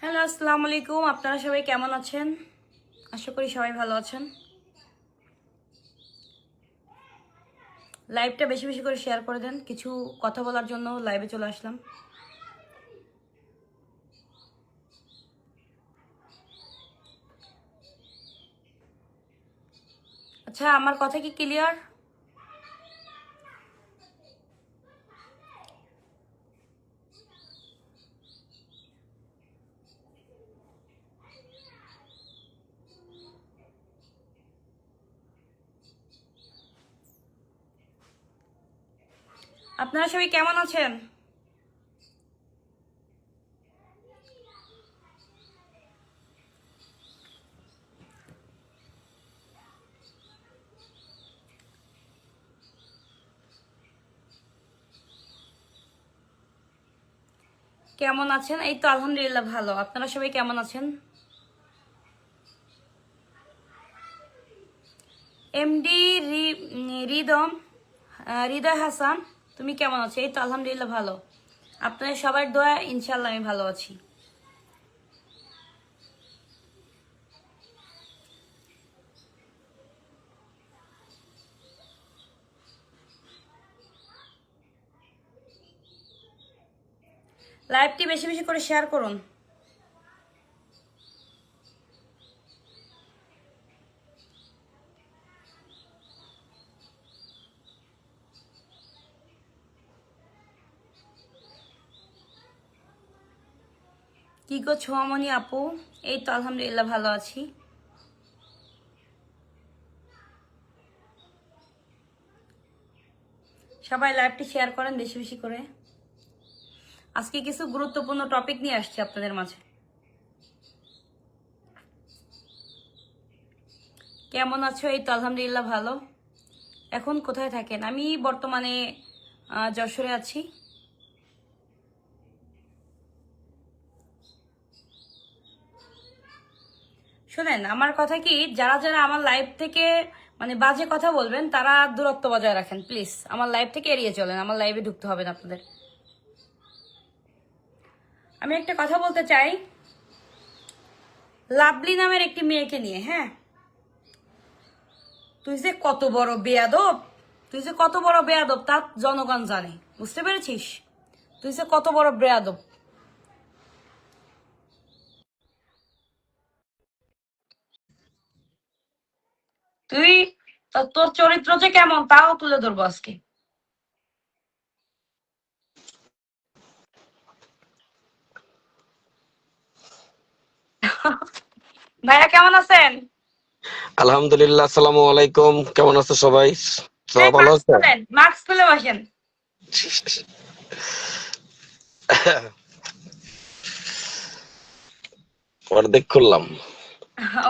Hello, আসসালামু আলাইকুম। আপনারা সবাই কেমন আছেন? আশা করি সবাই ভালো আছেন। লাইভটা বেশি বেশি করে শেয়ার করে দেন। কিছু কথা বলার জন্য লাইভে চলে আসলাম। আচ্ছা, আমার কথা কি ক্লিয়ার? আপনারা সবাই কেমন আছেন? কেমন আছেন? এই তো আলহামদুলিল্লাহ ভালো। আপনারা সবাই কেমন আছেন? এমডি রিদম হৃদয় হাসান, তুমি কেমন আছো? এই তো আলহামদুলিল্লাহ ভালো। আপনাদের সবার দোয়া, ইনশাল্লাহ আমি ভালো আছি। লাইভটি বেশি বেশি করে শেয়ার করুন। কি গো ছোয়ামণি আপু? এই তো আলহামদুলিল্লাহ ভালো আছি। সবাই লাইভটি শেয়ার করেন বেশি বেশি করে। আজকে কিছু গুরুত্বপূর্ণ টপিক নিয়ে আসছি আপনাদের মাঝে। কেমন আছো? এই তো আলহামদুলিল্লাহ ভালো। এখন কোথায় থাকেন? আমি বর্তমানে যশোরে আছি। শোনেন, আমার কথা কি, যারা যারা আমার লাইভ থেকে মানে বাজে কথা বলবেন তারা দূরত্ব বজায় রাখেন প্লিজ। আমার লাইভ থেকে এড়িয়ে চলেন, আমার লাইভে ঢুকতে হবে না আপনাদের। আমি একটা কথা বলতে চাই লাভলি নামের একটি মেয়েকে নিয়ে। হ্যাঁ, তুই যে কত বড় বেয়াদব, তুই যে কত বড় বেয়াদব তা জনগণ জানে, বুঝতে পেরেছিস? তুই যে কত বড় বেয়াদব। তুই তোর চরিত্র যে কেমন তাও তুলে ধরবো আজকে। ভাইয়া কেমন আছেন? আলহামদুলিল্লাহ, আসসালামু আলাইকুম। কেমন আছো সবাই? সবাই ভালো মাস্ক আছে? খুলেন, মাস্ক খুলে বসেন। অর্ধেক খুললাম।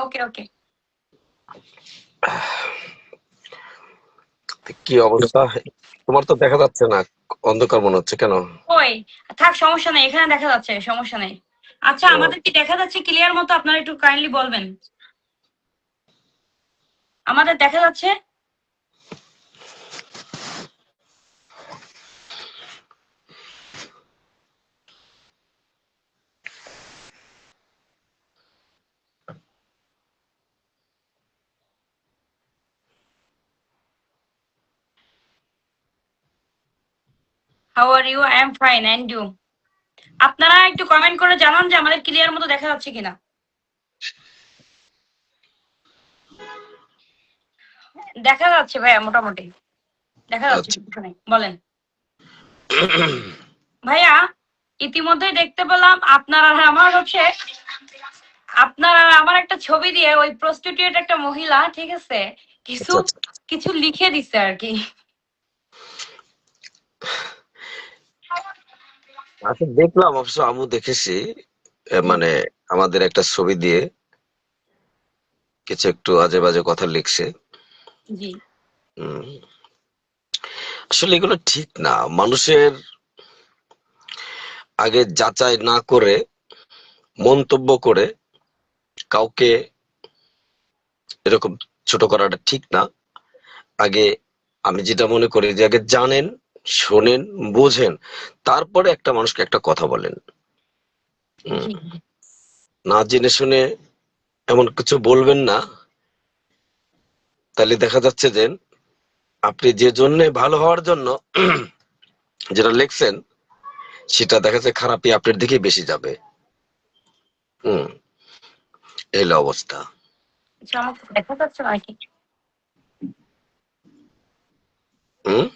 ওকে ওকে। কি অবস্থা? তোমার তো দেখা যাচ্ছে না, অন্ধকার মনে হচ্ছে কেন? ওই থাক, সমস্যা নেই, এখানে দেখা যাচ্ছে, সমস্যা নেই। আচ্ছা, ও, আমাদের কি দেখা যাচ্ছে ক্লিয়ার মতো? আপনারা একটু কাইন্ডলি বলবেন। আমাদের দেখা যাচ্ছে? How are you? I am fine, and you? আপনারা একটু কমেন্ট করে জানান যে আমাদের ক্লিয়ার মতো দেখা যাচ্ছে কিনা। দেখা যাচ্ছে ভাইয়া, মোটামুটি দেখা যাচ্ছে, আচ্ছা। সমস্যা নেই, বলেন। ভাইয়া, ইতিমধ্যেই দেখতে পেলাম আপনার আর আমার হচ্ছে, আপনার আর আমার একটা ছবি দিয়ে ওই প্রস্টিটিউট একটা মহিলা, ঠিক আছে, কিছু আচ্ছা, আচ্ছা। কিছু লিখে দিচ্ছে আর কি। আচ্ছা, দেখলাম, অবশ্য আমু দেখেছি। জি মানে আমাদের একটা ছবি দিয়ে কিছু একটু আজে বাজে কথা লিখছে। জি। উম, আসলে এগুলো ঠিক না। মানুষের আগে যাচাই না করে মন্তব্য করে কাউকে এরকম ছোট করাটা ঠিক না। আগে আমি যেটা মনে করি যে আগে জানেন, শোনেন, বোঝেন, তারপরে একটা মানুষকে একটা কথা বলেন। জি। না জেনে শুনে এমন কিছু বলবেন না, তাহলে দেখা যাচ্ছে যে আপনি যে জন্য ভালো হওয়ার জন্য যেটা লিখছেন সেটা দেখা যাচ্ছে খারাপই আপনার দিকে বেশি যাবে। হুম, এই হলো অবস্থা। আচ্ছা, আমাকে দেখা যাচ্ছে নাকি? হুম।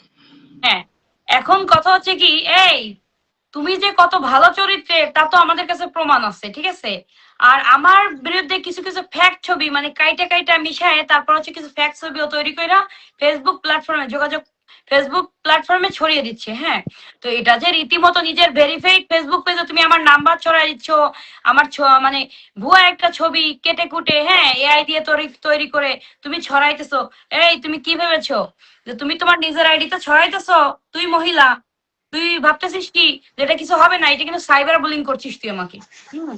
হ্যাঁ, এখন কথা হচ্ছে কি, এই তুমি যে কত ভালো চরিত্রে তা তো আমাদের কাছে প্রমাণ আছে, ঠিক আছে? আর আমার বিরুদ্ধে কিছু কিছু ফ্যাক্ট ছবি মানে কাইটা কাইটা মিশায়, তারপর হচ্ছে কিছু ফ্যাক্ট ছবিও তৈরি কইরা ফেসবুক প্ল্যাটফর্মে ফেসবুক প্ল্যাটফর্মে ছড়িয়ে দিচ্ছে। হ্যাঁ, তো এটা যে রীতিমতো নিজের ভেরিফাইড ফেসবুক পেজে তুমি আমার নাম্বার ছড়াই দিচ্ছ, আমার মানে ভুয়া একটা ছবি কেটে কুটে, হ্যাঁ, এআই দিয়ে তৈরি তৈরি করে তুমি ছড়াইতেছো। এই তুমি কি ভেবেছো যে তুমি তোমার নিজের আইডিতে ছড়াইতেছো? তুই মহিলা, তুই ভাবতেছিস কি যেটা কিছু হবে না? এটা কিন্তু সাইবার বুলিং করছিস তুই আমাকে। হুম।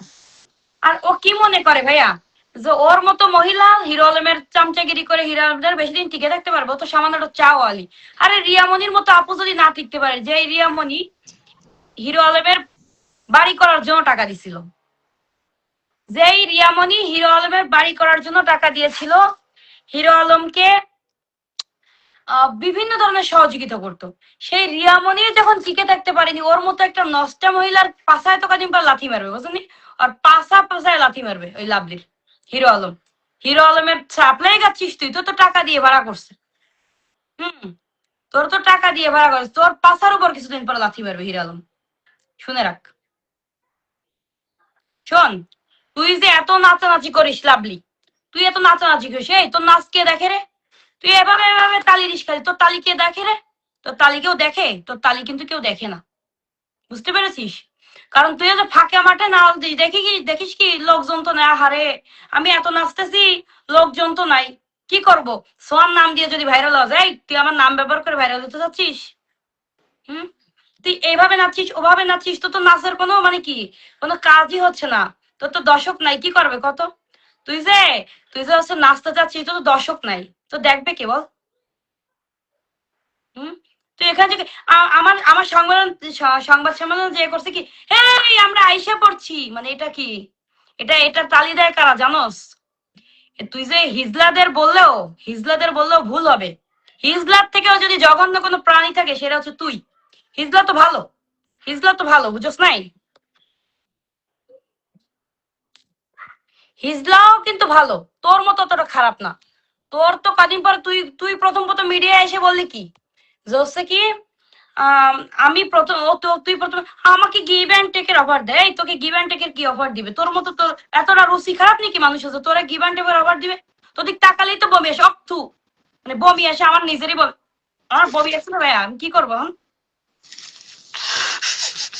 আর ও কি মনে করে ভাইয়া যে ওর মতো মহিলা হিরো আলমের চামচাগিরি করে হিরো আলমের বেশি দিন টিকে থাকতে পারবো? তো সামান্য একটা চাওয়ালি। আরে রিয়ামনির মতো আপু যদি না টিকতে পারে, যে রিয়ামনি হিরো আলমের বাড়ি করার জন্য টাকা দিছিল, যেই রিয়ামনি হিরো আলমের বাড়ি করার জন্য টাকা দিয়েছিল, হিরো আলমকে বিভিন্ন ধরনের সহযোগিতা করতো, সেই রিয়ামনি যখন টিকে থাকতে পারেনি, ওর মতো একটা নষ্টা মহিলার পাশায় তো কাদিন পর লাথি মারবে, বুঝলি? আর পাশায় লাথি মারবে ওই লাভলির হিরো আলম। হিরো আলমের সাপ্লাই গাচ্ছিস তুই, তো টাকা দিয়ে ভাড়া করছে। হুম, তোর তো টাকা দিয়ে ভাড়া করছে, তোর পাশার উপর কিছুদিন পর লাথি মারবে হিরো আলম, শুনে রাখ। শোন, তুই যে এত নাচানাচি করিস লাভলি, তুই এত নাচানাচি করিস, এই তোর নাচ কে দেখে রে? তুই এভাবে এভাবে তালি দিস খালি, তোর তালি কে দেখে রে? তোর তালি কেউ দেখে? তোর তালি কিন্তু কেউ দেখে না, বুঝতে পেরেছিস? কারণ তুই যে ফাঁকে মাঠে নাচ দিস, দেখিস কি লোকজন তো নাই। হারে, আমি এত নাচতেছি, লোকজন তো নাই, কি করব? সোয়ার নাম দিয়ে যদি ভাইরাল হওয়া যায়, তুই আমার নাম ব্যবহার করে ভাইরাল হতে চাচ্ছিস? হুম, তুই এইভাবে নাচছিস, ওভাবে নাচছিস, তো তোর নাচের কোনো মানে কি, কোনো কাজই হচ্ছে না। তোর তো দর্শক নাই, কি করবে কত? তুই যে তুই যে হচ্ছে নাচতে চাচ্ছিস, তো দর্শক নাই, তো দেখবে কে বল? হুম, তো এখান থেকে আমার আমার সংবাদ সম্মেলন যে করছে কি, এই আমরা আইসা পড়ছি, মানে এটা কি? এটা তালি দেয় কারা জানোস? তুই যে হিজলাদের বললেও ভুল হবে। হিজলার থেকেও যদি জঘন্য কোনো প্রাণী থাকে সেটা হচ্ছে তুই। হিজলা তো ভালো, হিজলা তো ভালো, বুঝছ নাই? হিজলাও কিন্তু ভালো, তোর মতো অতটা খারাপ না। তোর তো কদিন পর তুই তুই প্রথম প্রথম মিডিয়ায় এসে বললি কি যে হচ্ছে কি, আম, আমি প্রথম ও তো তুই প্রথম আমাকে গিভ অ্যান্ড টেকের অফার দেয়। তোকে গিভ অ্যান্ড টেকের কি অফার দিবে? তোর মতো তোর এতটা রুচি খারাপ নাকি মানুষ আছে তোরা গিভ অ্যান্ড টেকের অফার দিবে? তোদিক তাকালেই তো বমি আসে, অক্থু, মানে বমি আসে, আমার নিজেরই বমি, আমার বমি আসছে না ভাইয়া, আমি কি করবো এখন?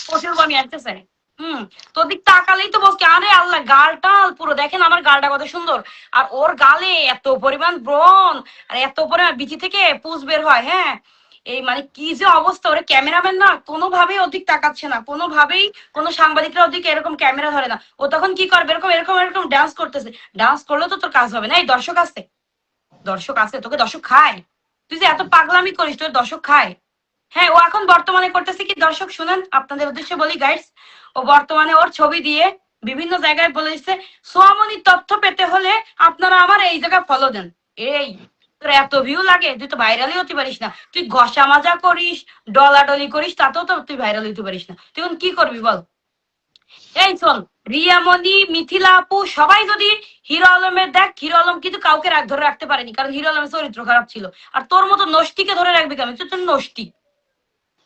প্রচুর বমি আসতেছে। হুম, তোদিক তাকালেই তো বলছি, আরে আল্লাহ, গালটা পুরো দেখেন আমার গালটা কত সুন্দর। আর ওর গালে এত পরিমাণ ব্রণ, আর এত পরিমাণ বিচি থেকে পুষ বের হয়, হ্যাঁ। এই মানে কি যে অবস্থা, ওরে ক্যামেরাম্যান না কোনোভাবেই ওদিক তাকাচ্ছে না, কোনোভাবেই কোনো সাংবাদিকরা ওদিক এরকম ক্যামেরা ধরে না। ও তখন কি করবে? এরকম এরকম এরকম ডান্স করতেছে। ডান্স করলে তো তোর কাজ হবে না। এই দর্শক আছে, দর্শক আছে, তোকে দর্শক খায়? তুই যে এত পাগলামি করিস, তোর দর্শক খায়? হ্যাঁ, ও এখন বর্তমানে করতেছে কি, দর্শক শুনেন, আপনাদের উদ্দেশ্যে বলি গাইস। ও বর্তমানে ওর ছবি দিয়ে বিভিন্ন জায়গায় বলে দিচ্ছে, সোয়ামনির তথ্য পেতে হলে আপনারা আমার এই জায়গায় ফলো দেন। এই, তোর এত ভিউ লাগে, তুই তো ভাইরালই হতে পারিস না। তুই ঘষা মাজা করিস, ডলাডলি করিস, তাতেও তো তুই ভাইরাল হতে পারিস না। তুই এখন কি করবি বল? এই শোন, রিয়ামণি, মিথিলা আপু সবাই যদি হিরো আলমের, দেখ হিরো আলম কিন্তু কাউকে ধরে রাখতে পারেনি, কারণ হিরো আলমের চরিত্র খারাপ ছিল। আর তোর মতো নষ্টিকে ধরে রাখবি কেমন? তুই তো নষ্টি,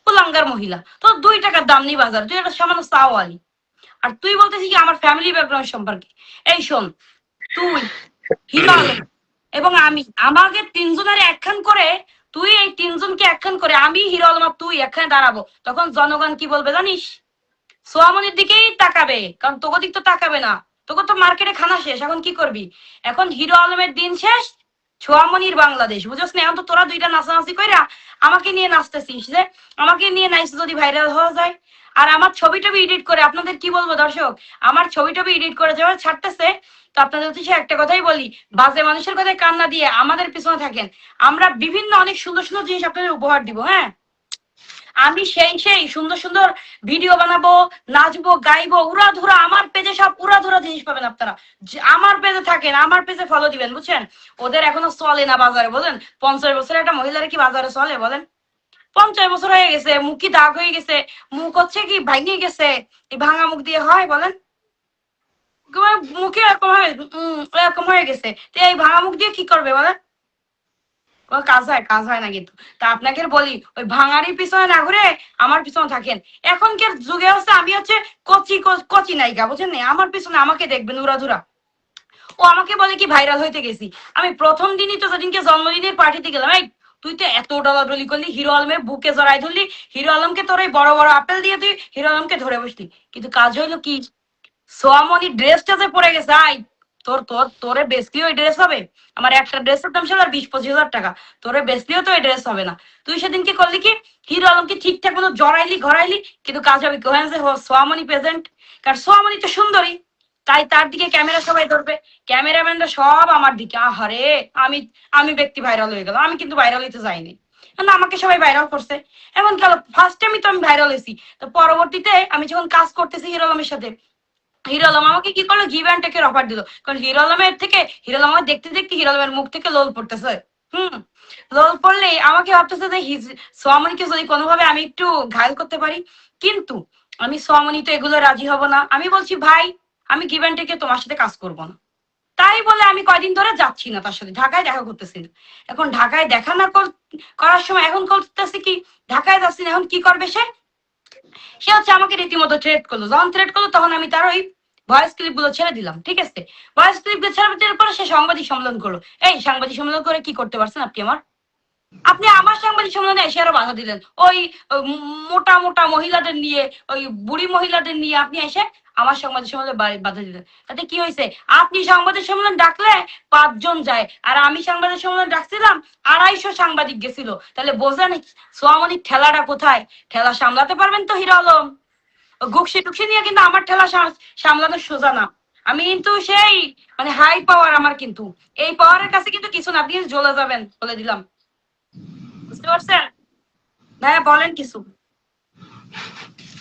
কুলাঙ্গার মহিলা। তোর 2 টাকার দাম নেই বাজার, তুই একটা সামান্য চাওয়ালি। আর তুই বলতেছিস কি আমার ফ্যামিলি ব্যাকগ্রাউন্ড সম্পর্কে? এই শোন, তুই, হিরো আলম এবং আমি, আমাকে তিনজনের একখান করে, তুই এই তিনজনকে একখান করে আমি, হিরো আলম আর তুই একখানে দাঁড়াবো, তখন জনগণ কি বলবে জানিস? সোয়ামনির দিকেই তাকাবে, কারণ তোকে দিক তো তাকাবে না। তোকে তো মার্কেটে খানা শেষ, এখন কি করবি? এখন হিরো আলমের দিন শেষ, সোয়ামনির বাংলাদেশ, বুঝছ না? এখন তো তোরা দুইটা নাচানাচি কইরা আমাকে নিয়ে নাচতেছিস, যে আমাকে নিয়ে নাইস যদি ভাইরাল হওয়া যায়। আর আমার ছবি টবি এডিট করে, আপনাদের কি বলবো দর্শক, আমার ছবি টবি এডিট করে যাওয়ার ছাড়তেছে। তো আপনাদের হচ্ছে একটা কথাই বলি, বাজে মানুষের কথায় কান্না দিয়ে আমাদের পিছনে থাকেন, আমরা বিভিন্ন অনেক সুন্দর সুন্দর জিনিস আপনাদের উপহার দিব, হ্যাঁ। আমি সেই সুন্দর সুন্দর ভিডিও বানাবো, নাচবো, গাইবো, উড়াধুরা। আমার পেজে সব উড়াধুরা জিনিস পাবেন আপনারা। আমার পেজে থাকেন, আমার পেজে ফলো দিবেন, বুঝছেন? ওদের এখনো চলে না বাজারে, বলেন? 50 বছরের একটা মহিলার কি বাজারে চলে বলেন? 50 বছর হয়ে গেছে, মুখ কি দাগ হয়ে গেছে, মুখ হচ্ছে কি ভাঙে গেছে, এই ভাঙা মুখ দিয়ে হয় বলেন? মুখে এরকম হয়ে গেছে, তো এই ভাঙা মুখ দিয়ে কি করবে বলেন? কাজ হয় না কিন্তু। তা আপনাকে বলি, ওই ভাঙারির পিছনে না ঘুরে আমার পিছনে থাকেন। এখনকার যুগে হচ্ছে আমি হচ্ছে কচি কচি নায়িকা, বুঝছেন না? আমার পিছনে আমাকে দেখবেন উড়াধুরা। ও আমাকে বলে কি ভাইরাল হইতে গেছি। আমি প্রথম দিনই তো যেদিনকে জন্মদিনের পার্টিতে গেলাম, এই তুই তো এত ডলাডলি করলি, হিরো আলমের বুকে জড়াই ধরলি, হিরো আলমকে তোর এই বড় বড় আপেল দিয়ে তুই হিরো আলমকে ধরে বসলি, কিন্তু কাজ হইলো কি? সোয়ামনি ড্রেসটা যে পরে গেছে, আই তোরে বেসলিও ওই ড্রেস হবে? আমার একটা ড্রেসের দাম ছিল 20-25 হাজার টাকা। তোরে বেসলিও তো ওই ড্রেস হবে না। তুই সেদিন কি করলি কি? হিরো আলমকে ঠিকঠাক মতো জড়াইলি ঘরাইলি, কিন্তু কাজ হবে কি? ওখানে যে সোয়ামনি প্রেজেন্ট, কারণ সোয়ামনি তো সুন্দরী, তাই তার দিকে ক্যামেরা সবাই ধরবে, ক্যামেরাম্যানরা সব আমার দিকে। আহারে, আমি আমি ব্যক্তি ভাইরাল হয়ে গেল। আমি কিন্তু ভাইরাল হইতে যাইনি, না আমাকে সবাই ভাইরাল করছে। এমন গেল ফার্স্ট টাইমই তো আমি ভাইরাল হয়েছি, তো পরবর্তীতে আমি যখন কাজ করতেছি হিরো আলমের সাথে, হিরো আলম আমাকে কি করলো, গিভ অ্যান্ড টেকের অফার দিল। কারণ হিরো আলমের থেকে, হিরো আলম আমাকে দেখতে দেখতে হিরো আলমের মুখ থেকে লোল পড়তেছে। হুম, লোল পড়লে আমাকে ভাবতেছে যে সোয়ামনিকে যদি কোনোভাবে আমি একটু ঘায়ল করতে পারি, কিন্তু আমি সোয়ামনি তো এগুলো রাজি হব না। আমি বলছি ভাই, আমি গিভ অ্যান্ড টেকে তোমার সাথে কাজ করবো না। তাই বলে আমি কয়দিন ধরে যাচ্ছি না তার সাথে, ঢাকায় দেখা করতেছি না। এখন ঢাকায় দেখা না করার সময় এখন করতেছি কি, ঢাকায় যাচ্ছি না, এখন কি করবে সে? সে হচ্ছে আমাকে রীতিমতো থ্রেট করলো। যখন থ্রেট করলো তখন আমি তার ওই ভয়েস ক্লিপ গুলো ছেড়ে দিলাম, ঠিক আছে? ভয়েস ক্লিপ গুলো ছেড়ে দেওয়ার পরে সে সাংবাদিক সম্মেলন করলো। এই সাংবাদিক সম্মেলন করে কি করতে পারছেন আপনি আমার? আপনি আমার সাংবাদিক সম্মেলনে এসে আরো বাধা দিলেন। ওই মোটা মোটা মহিলাদের নিয়ে, ওই বুড়ি মহিলাদের নিয়ে আপনি এসে আমার সাংবাদিক সম্মেলনে বাধা দিলেন। তাতে কি হয়েছে? আপনি সাংবাদিক সম্মেলন ডাকলে 5 জন যায়, আর আমি সাংবাদিক সম্মেলন ডাকছিলাম 250 সাংবাদিক গেছিল। তাহলে বোঝেন সোয়ামনির ঠেলাটা কোথায়? ঠেলা সামলাতে পারবেন তো হিরো আলম? গুকসি টুকসি নিয়ে কিন্তু আমার ঠেলা সামলানো সোজা না। আমি কিন্তু সেই মানে হাই পাওয়ার আমার, কিন্তু এই পাওয়ারের কাছে কিন্তু কিছু না, আপনি জ্বলে যাবেন বলে দিলাম। বুঝতে পারছেন? ভাইয়া বলেন কিছু।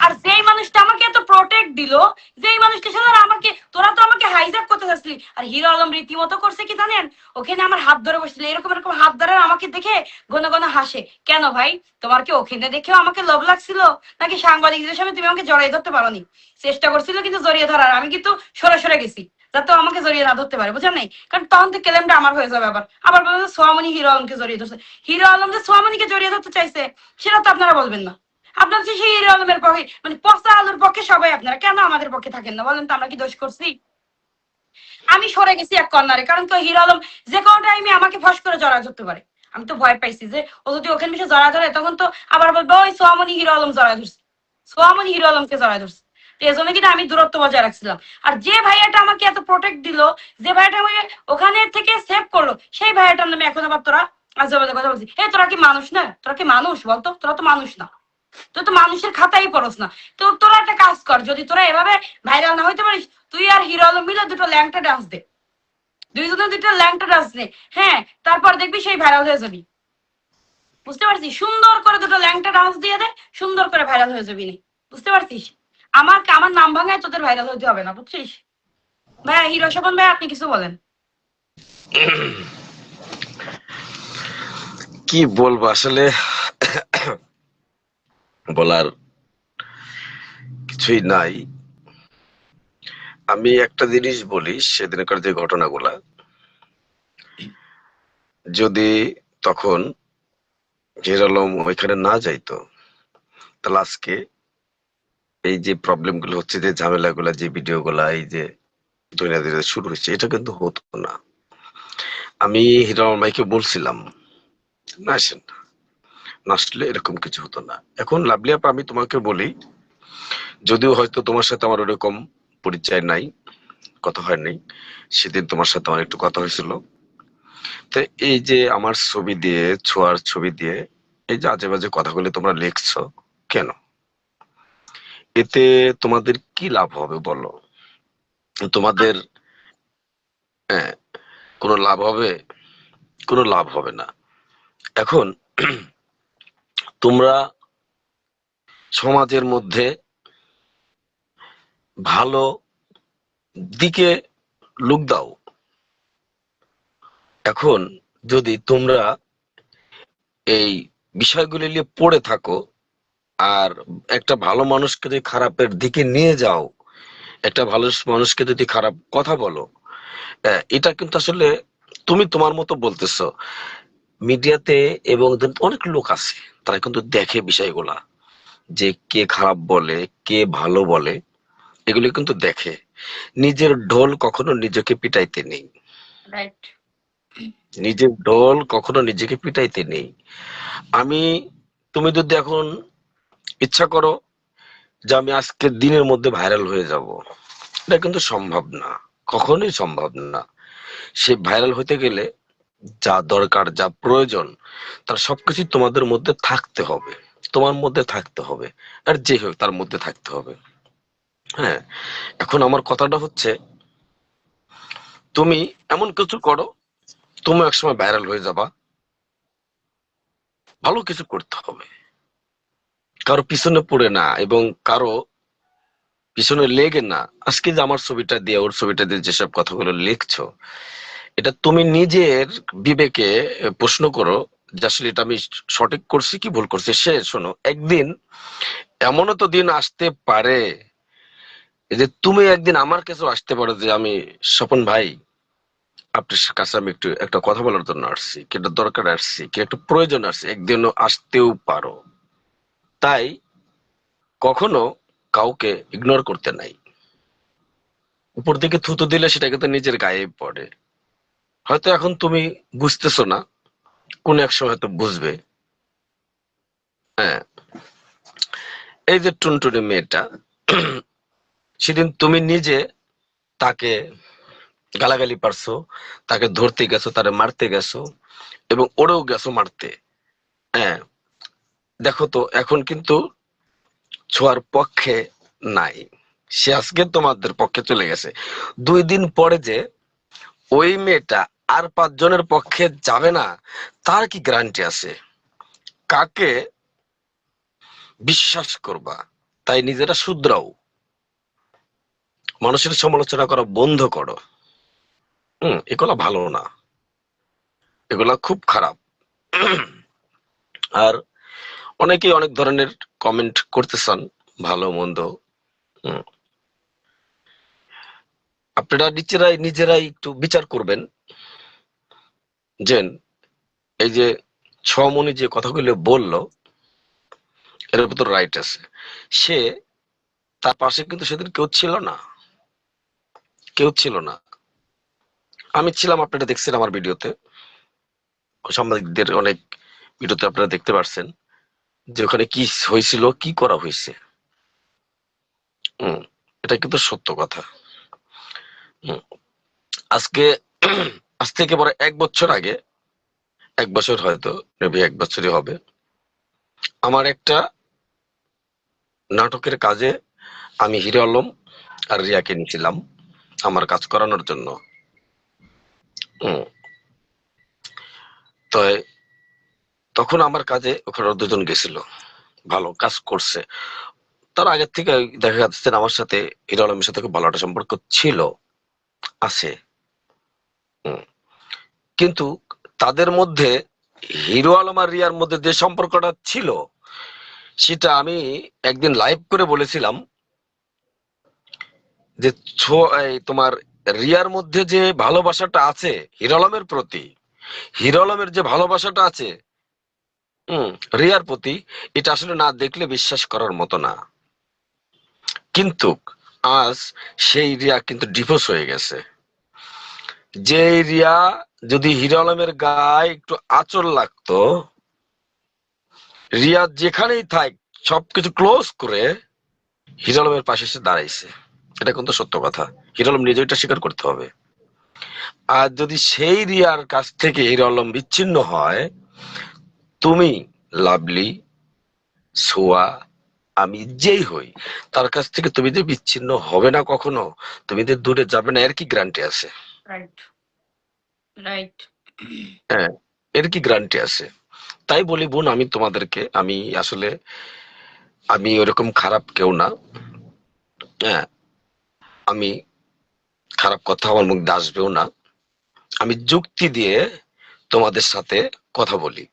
আর যেই মানুষটা আমাকে এত প্রোটেক্ট দিল, যেই মানুষটা ছিল আমাকে, তোরা তো আমাকে হাইজ্যাক করতে চাচ্ছিলি। আর হিরো আলম রীতিমতো করছে কি জানেন? ওখানে আমার হাত ধরে বসছিল, এরকম এরকম হাত ধরে আমাকে দেখে ঘন ঘন হাসে। কেন ভাই, তোমার কি ওখানে দেখেও আমাকে লোভ লাগছিল, নাকি সাংবাদিকদের সামনে তুমি আমাকে জড়িয়ে ধরতে পারোনি? চেষ্টা করছিল কিন্তু জড়িয়ে ধরার, আমি কিন্তু সরে সরে গেছি যাতে আমাকে জড়িয়ে না ধরতে পারে, বুঝেন নাই? কারণ তখন তো ক্লেমটা আমার হয়ে যাবে। আবার আবার বলবে সোয়ামনি হিরো আলমকে জড়িয়ে ধরছে। হিরো আলম যে সোয়ামনিকে জড়িয়ে ধরতে চাইছে সেটা তো আপনারা বলবেন না। আপনার যে সেই হিরো আলমের পক্ষে, মানে পচা আলুর পক্ষে সবাই আপনারা, কেন আমাদের পক্ষে থাকেন না বলেন তো? আমরা কি দোষ করছি? আমি সরে গেছি এক কর্নারে, কারণ তো হিরো আলম যে কোনো টাইমে আমাকে ফস করে জড়া ধরতে পারে। আমি তো ভয় পাইছি যে ও যদি ওখানে বসে জড়া ধরে, তখন তো আবার বলবো ওই সোয়ামনি হিরো আলম জড়া ধরছে, সোয়ামনি হিরো আলমকে জড়া ধরছে। তো এই জন্য কিন্তু আমি দূরত্ব বজায় রাখছিলাম। আর যে ভাইয়াটা আমাকে এত প্রোটেক্ট দিল, যে ভাইয়াটা আমাকে ওখানে থেকে সেভ করলো, সেই ভাইয়াটার নামে এখন আবার তোরা আজে বাজে কথা বলছিস। এই তোরা কি মানুষ না? তোরা কি মানুষ বলতো? তোরা তো মানুষ না, তুই তো মানুষের খাতাই পড়স না। তো তোরা একটা কাজ কর, যদি তোরা এভাবে ভাইরাল না হইতে পারিস, তুই আর হিরো আলম মিলে দুটো ল্যাংটা ডান্স দে, দুইজনে দুটো ল্যাংটা ডান্স দে। হ্যাঁ, তারপর দেখবি সেই ভাইরাল হয়ে যাবি। বুঝতে পারছিস? সুন্দর করে দুটো ল্যাংটা ডান্স দিয়ে দে, সুন্দর করে ভাইরাল হয়ে যাবি নি। বুঝতে পারছিস? আমার নাম ভাঙায় তোদের ভাইরাল হইতে হবে না, বুঝছিস? ভাইয়া হিরো স্বপন ভাই, আপনি কিছু বলেন। কি বলবো আসলে, বলার কিছুই নাই। আমি একটা জিনিস বলি, সেদিনকার যে ঘটনাগুলা, যদি তখন হিরো আলম ওইখানে না যাইতো, তাহলে আজকে এই যে প্রবলেম গুলো হচ্ছে, যে ঝামেলাগুলা, যে ভিডিও গুলা, এই যে দৈনন্দিন শুরু হয়েছে, এটা কিন্তু হতো না। আমি হিরো আলম ভাইকে বলছিলাম না আসেন, না আসলে এরকম কিছু হতো না। এখন লাভলি আপা, আমি তোমাকে বলি, যদিও হয়তো তোমার সাথে আমার ওরকম পরিচয় নাই, কথা হয় নাই, সেদিন তোমার সাথে আমার একটু কথা হয়েছিল। তো এই যে আমার ছবি দিয়ে, ছোঁয়ার ছবি দিয়ে এই যে আজে বাজে কথাগুলো তোমরা লিখছো কেন? এতে তোমাদের কি লাভ হবে বলো? তোমাদের হ্যাঁ, কোনো লাভ হবে? কোনো লাভ হবে না। এখন তোমরা সমাজের মধ্যে ভালো দিকে লুক দাও। এখন যদি তোমরা এই বিষয়গুলি নিয়ে পড়ে থাকো আর একটা ভালো মানুষকে যদি খারাপের দিকে নিয়ে যাও, একটা ভালো মানুষকে যদি খারাপ কথা বলো, এটা কিন্তু আসলে তুমি তোমার মতো বলতেছো। মিডিয়াতে এবং অনেক লোক আছে, তারা কিন্তু দেখে বিষয়গুলা, যে কে খারাপ বলে কে ভালো বলে, এগুলো কিন্তু দেখে। নিজের ঢোল কখনো নিজেকে পিটাইতে নেই, রাইট। নিজের ঢোল কখনো নিজেকে পিটাইতে নেই। আমি, তুমি যদি এখন ইচ্ছা করো যে আমি আজকের দিনের মধ্যে ভাইরাল হয়ে যাব, এটা কিন্তু সম্ভব না, কখনোই সম্ভব না। সে ভাইরাল হতে গেলে যা দরকার, যা প্রয়োজন, তার সবকিছু তোমাদের মধ্যে থাকতে হবে, তোমার মধ্যে থাকতে হবে, আর যে হোক তার মধ্যে থাকতে হবে। হ্যাঁ, এখন আমার কথাটা হচ্ছে, তুমি এমন কিছু করো, তুমি একসময় ভাইরাল হয়ে যাবা। ভালো কিছু করতে হবে, কারো পিছনে পড়ে না, এবং কারো পিছনে লেগে না। আজকে যে আমার ছবিটা দিয়ে, ওর ছবিটা দিয়ে যেসব কথাগুলো লিখছো, এটা তুমি নিজের বিবেকে প্রশ্ন করো যে আসলে এটা আমি সঠিক করছি কি ভুল করছি। সে শোনো, একদিন এমনও তো দিন আসতে পারে যে তুমি একদিন আমার কাছে আসতে পারো যে আমি, স্বপন ভাই, আপনার কাছে আমি একটু একটা কথা বলার জন্য আসছি, কি একটা দরকার আসছি, কি একটা প্রয়োজন আসছে, একদিনও আসতেও পারো। তাই কখনো কাউকে ইগনোর করতে নাই। উপর থেকে থুতু দিলে সেটা কিন্তু নিজের গায়ে পড়ে। হয়তো এখন তুমি বুঝতেছো না, কোন এক সময় হয়তো বুঝবে। হ্যাঁ, এই যে টুনটুনি মেয়েটা, সেদিন তুমি নিজে তাকে গালাগালি পারছো, তাকে ধরতে গেছো, তারে মারতে গেছো, এবং ওরেও গেছো মারতে। হ্যাঁ, দেখো তো এখন কিন্তু ছোঁয়ার পক্ষে নাই, সে আজকে তোমাদের পক্ষে চলে গেছে। 2 দিন পরে যে ওই মেয়েটা আর 5 জনের পক্ষে যাবে না, তার কি গ্যারান্টি আছে? কাকে বিশ্বাস করবা? তাই নিজেরা শুধরাও, মানুষের সমালোচনা করা বন্ধ করো। এগুলা ভালো না, এগুলা খুব খারাপ। আর অনেকেই অনেক ধরনের কমেন্ট করতেছেন, ভালো মন্দ। হুম, আপনারা নিজেরাই নিজেরাই একটু বিচার করবেন যে এই যে ছমনি যে কথাগুলো বললো, এর ভিতর রাইট আছে। সে, তার পাশে কিন্তু সেদিন কেউ ছিল না, কেউ ছিল না। আমি ছিলাম, আপনারা দেখছেন আমার ভিডিওতে, সাংবাদিকদের অনেক ভিডিওতে আপনারা দেখতে পারছেন যে ওখানে কি হয়েছিল, কি করা হয়েছে। হম, এটা কিন্তু সত্য কথা। হম, আজকে আজ থেকে পরে 1 বছর আগে, 1 বছর হয়তো, মেবি 1 বছরই হবে, আমার একটা নাটকের কাজে আমি হিরো আলম আর রিয়াকে নিয়েছিলাম আমার কাজ করানোর জন্য। হম, তো তখন আমার কাজে ওখানে ওরা 2 জন গেছিল, ভালো কাজ করছে। তার আগের থেকে দেখা যাচ্ছে আমার সাথে, হিরো আলমের সাথে খুব ভালো একটা সম্পর্ক ছিল, আছে। হম, কিন্তু তাদের মধ্যে, হিরো আলম আর রিয়ার মধ্যে যে সম্পর্কটা ছিল, সেটা আমি একদিন লাইভ করে বলেছিলাম যে এই তোমার রিয়ার মধ্যে যে ভালোবাসাটা আছে হিরো আলমের প্রতি, হিরো আলমের যে ভালোবাসাটা আছে হম রিয়ার প্রতি, এটা আসলে না দেখলে বিশ্বাস করার মতো না। কিন্তু আজ সেই রিয়া কিন্তু ডিভোর্স হয়ে গেছে। যে রিয়া যদি হিরো আলমের গায়ে একটু আঁচড় লাগতো, রিয়া যেখানেই থাক সবকিছু ক্লোজ করে হিরো আলমের পাশে এসে দাঁড়াইছে। এটা কিন্তু সত্য কথা, হিরো আলম নিজে এটা স্বীকার করতে হবে। আর যদি সেই রিয়ার কাছ থেকে হিরো আলম বিচ্ছিন্ন হয়, তুমি, লাভলি, সোয়া, আমি যেই হই, তার কাছ থেকে তুমি যে বিচ্ছিন্ন হবে না কখনো, তুমি যে দূরে যাবে না, এর কি গ্যারান্টি আছে? রাইট। রাইট। হ্যাঁ, এর কি গ্যারান্টি আছে? তাই বলি বোন, আমি তোমাদেরকে, আমি আসলে আমি ওরকম খারাপ কেউ না। হ্যাঁ, আমি খারাপ কথা আমার মুখ দিয়ে আসবেও না। আমি যুক্তি দিয়ে তোমাদের সাথে কথা বলি,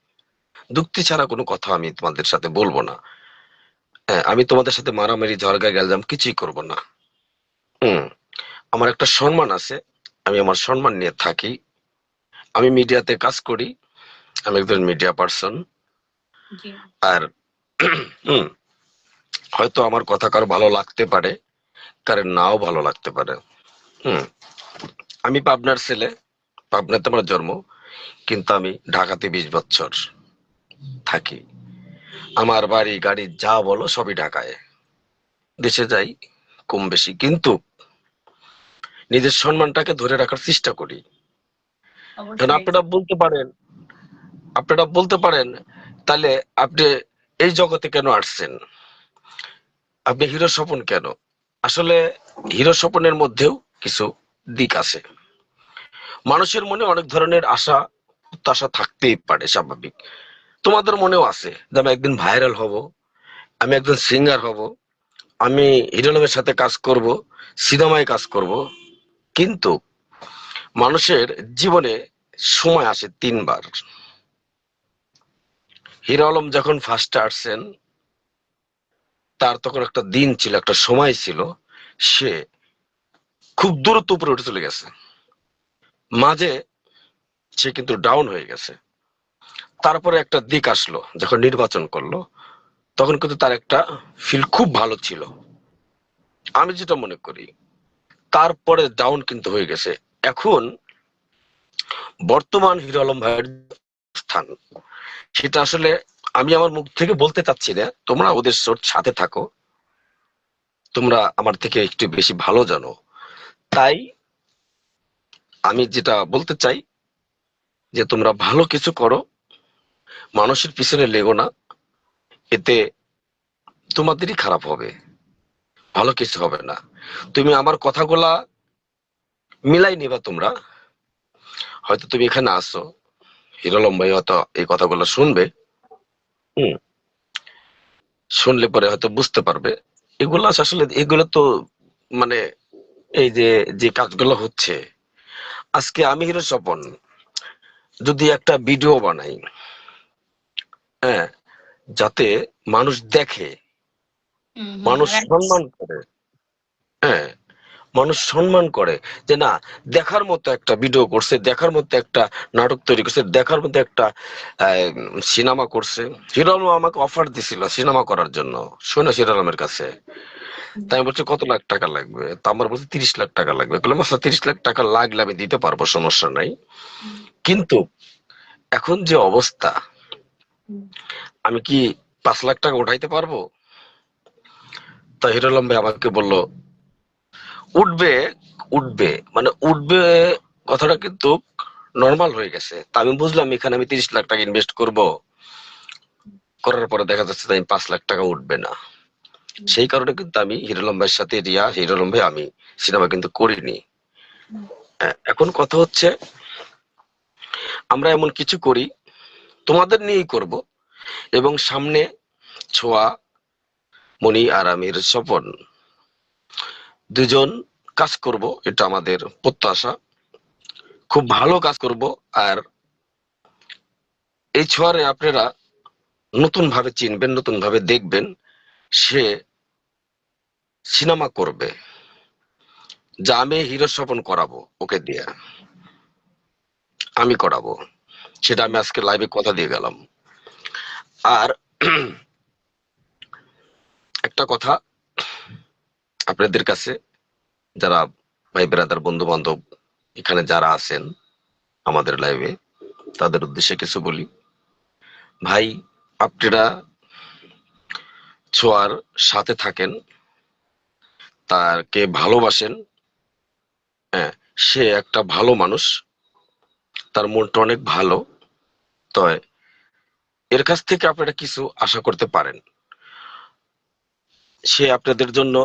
যুক্তি ছাড়া কোনো কথা আমি তোমাদের সাথে বলবো না। হ্যাঁ, আমি তোমাদের সাথে মারামারি ঝগড়া গেলাম কিছুই করব না। হুম। আমার একটা সম্মান আছে, আমি আমার সম্মান নিয়ে থাকি। আমি মিডিয়াতে কাজ করি, আমি একজন মিডিয়া পার্সন। জি। আর হুম, হয়তো আমার কথা কারো ভালো লাগতে পারে, কারো নাও ভালো লাগতে পারে। হুম। আমি পাবনার ছেলে, পাবনাতে আমার জন্ম, কিন্তু আমি ঢাকাতে 20 বছর থাকি। আমার বাড়ি গাড়ি যা বলো সবই ঢাকায়। দেশে যাই কম বেশি, কিন্তু নিজের সম্মানটাকে ধরে রাখার চেষ্টা করি। কারণ অবশ্যই। আপনারা বলতে পারেন তাহলে আপনি এই জগতে কেন আসছেন, আপনি হিরো স্বপন কেন? আসলে হিরো স্বপনের মধ্যেও কিছু দিক আছে। মানুষের মনে অনেক ধরনের আশা প্রত্যাশা থাকতেই পারে, স্বাভাবিক। তোমাদের মনেও আছে যে আমি একদিন ভাইরাল হব, আমি একজন সিঙ্গার হব, আমি হিরো আলমের সাথে কাজ করব, সিনেমায় কাজ করব। কিন্তু মানুষের জীবনে সময় আসে 3 বার। হিরো আলম যখন ফার্স্টে আসছেন, তার তখন একটা দিন ছিল, একটা সময় ছিল, সে খুব দ্রুত উপরে উঠে চলে গেছে। মাঝে সে কিন্তু ডাউন হয়ে গেছে। তারপরে একটা দিক আসলো যখন নির্বাচন করলো, তখন কিন্তু তার একটা ফিল খুব ভালো ছিল, আমি যেটা মনে করি। তারপরে ডাউন কিন্তু হয়ে গেছে। এখন বর্তমান হিরো আলম ভাইয়ের স্থান, সেটা আসলে আমি আমার মুখ থেকে বলতে চাচ্ছি না, তোমরা ওদের সাথে থাকো, তোমরা আমার থেকে একটু বেশি ভালো জানো। তাই আমি যেটা বলতে চাই যে তোমরা ভালো কিছু করো, মানুষের পিছনে লেগো না, এতে তোমাদেরই খারাপ হবে, ভালো কিছু হবে না। তুমি আমার কথাগুলা মিলাই নিবা তোমরা। হয়তো তুমি এখানে আসো, হিরো আলম ভাই হয়তো এই কথাগুলো শুনবে। হুম। শুনলে পরে হয়তো বুঝতে পারবে এগুলো আসলে, এগুলো তো মানে এই যে যে কাজগুলো হচ্ছে, আজকে আমি হিরো স্বপন যদি একটা ভিডিও বানাই, হ্যাঁ, যাতে মানুষ দেখে, হুম হুম, মানুষ রাইট। সম্মান করে, হ্যাঁ, মানুষ সম্মান করে যে না, দেখার মতো একটা ভিডিও করছে, দেখার মতো একটা নাটক তৈরি করছে, দেখার মতো একটা সিনেমা করছে। হিরো আলম আমাকে অফার দিছিল সিনেমা করার জন্য, শুনে হিরো আলমের কাছে। তাই আমি বলছি কত লাখ টাকা লাগবে, তা আমার বলছে 30 লাখ টাকা লাগবে। বললাম আচ্ছা, 30 লাখ টাকা লাগলে আমি দিতে পারবো, সমস্যা নাই। কিন্তু এখন যে অবস্থা, আমি কি 5 লাখ টাকা উঠাইতে পারবো? তা হিরো আলম ভাই আমাকে বললো উঠবে, উঠবে, মানে উঠবে, কথাটা কিন্তু নর্মাল হয়ে গেছে। তা আমি বুঝলাম এখানে আমি 30 লাখ টাকা ইনভেস্ট করব, করার পরে দেখা যাচ্ছে যে আমি 5 লাখ টাকা উঠবে না। সেই কারণে কিন্তু আমি হিরো আলম ভাইয়ের সাথে, রিয়া হিরো আলম ভাই আমি সিনেমা কিন্তু করিনি। এখন কথা হচ্ছে আমরা এমন কিছু করি, তোমাদের নিয়েই করব, এবং সামনে ছোঁয়া, মনি আর আমির স্বপন দুজন কাজ করব, এটা আমাদের প্রত্যাশা। খুব ভালো কাজ করব। আর এই ছোঁয়ারে আপনারা নতুন ভাবে চিনবেন, নতুন ভাবে দেখবেন। সে সিনেমা করবে, যা আমি হিরো স্বপন করাবো ওকে দিয়ে, আমি করাবো, সেটা আমি আজকে লাইভে কথা দিয়ে গেলাম। আর একটা কথা আপনাদের কাছে, যারা ভাই ব্রাদার বন্ধু বান্ধব এখানে যারা আছেন আমাদের লাইভে, তাদের উদ্দেশ্যে কিছু বলি। ভাই, আপনারা ছোঁয়ার সাথে থাকেন, তাকে ভালোবাসেন। হ্যাঁ, সে একটা ভালো মানুষ, তার মনটা অনেক ভালো। তো এর কাছ থেকে আপনারা কিছু আশা করতে পারেন। সে আপনাদের জন্য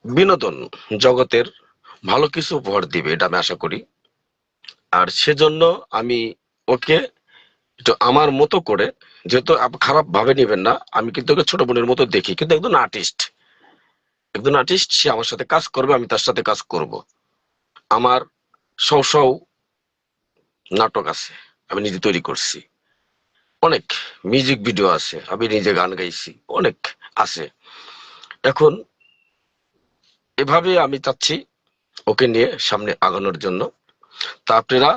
বিনোদন জগতের ভালো কিছু উপহার দিবে, এটা আমি আশা করি। আর সেজন্য আমি ওকে একটু আমার মতো করে, যেহেতু খারাপ ভাবে নিবেন না, আমি কিন্তু ওকে ছোট বোনের মতো দেখি, কিন্তু একজন আর্টিস্ট, একজন আর্টিস্ট, সে আমার সাথে কাজ করবে, আমি তার সাথে কাজ করব। আমার সৌ সৌ নাটক আছে, আমি নিজে তৈরি করছি, অনেক মিউজিক ভিডিও আছে, আমি নিজে গান গাইছি, অনেক আছে। এখন এভাবে আমি চাচ্ছি ওকে নিয়ে সামনে আগানোর জন্য। তা আপনারা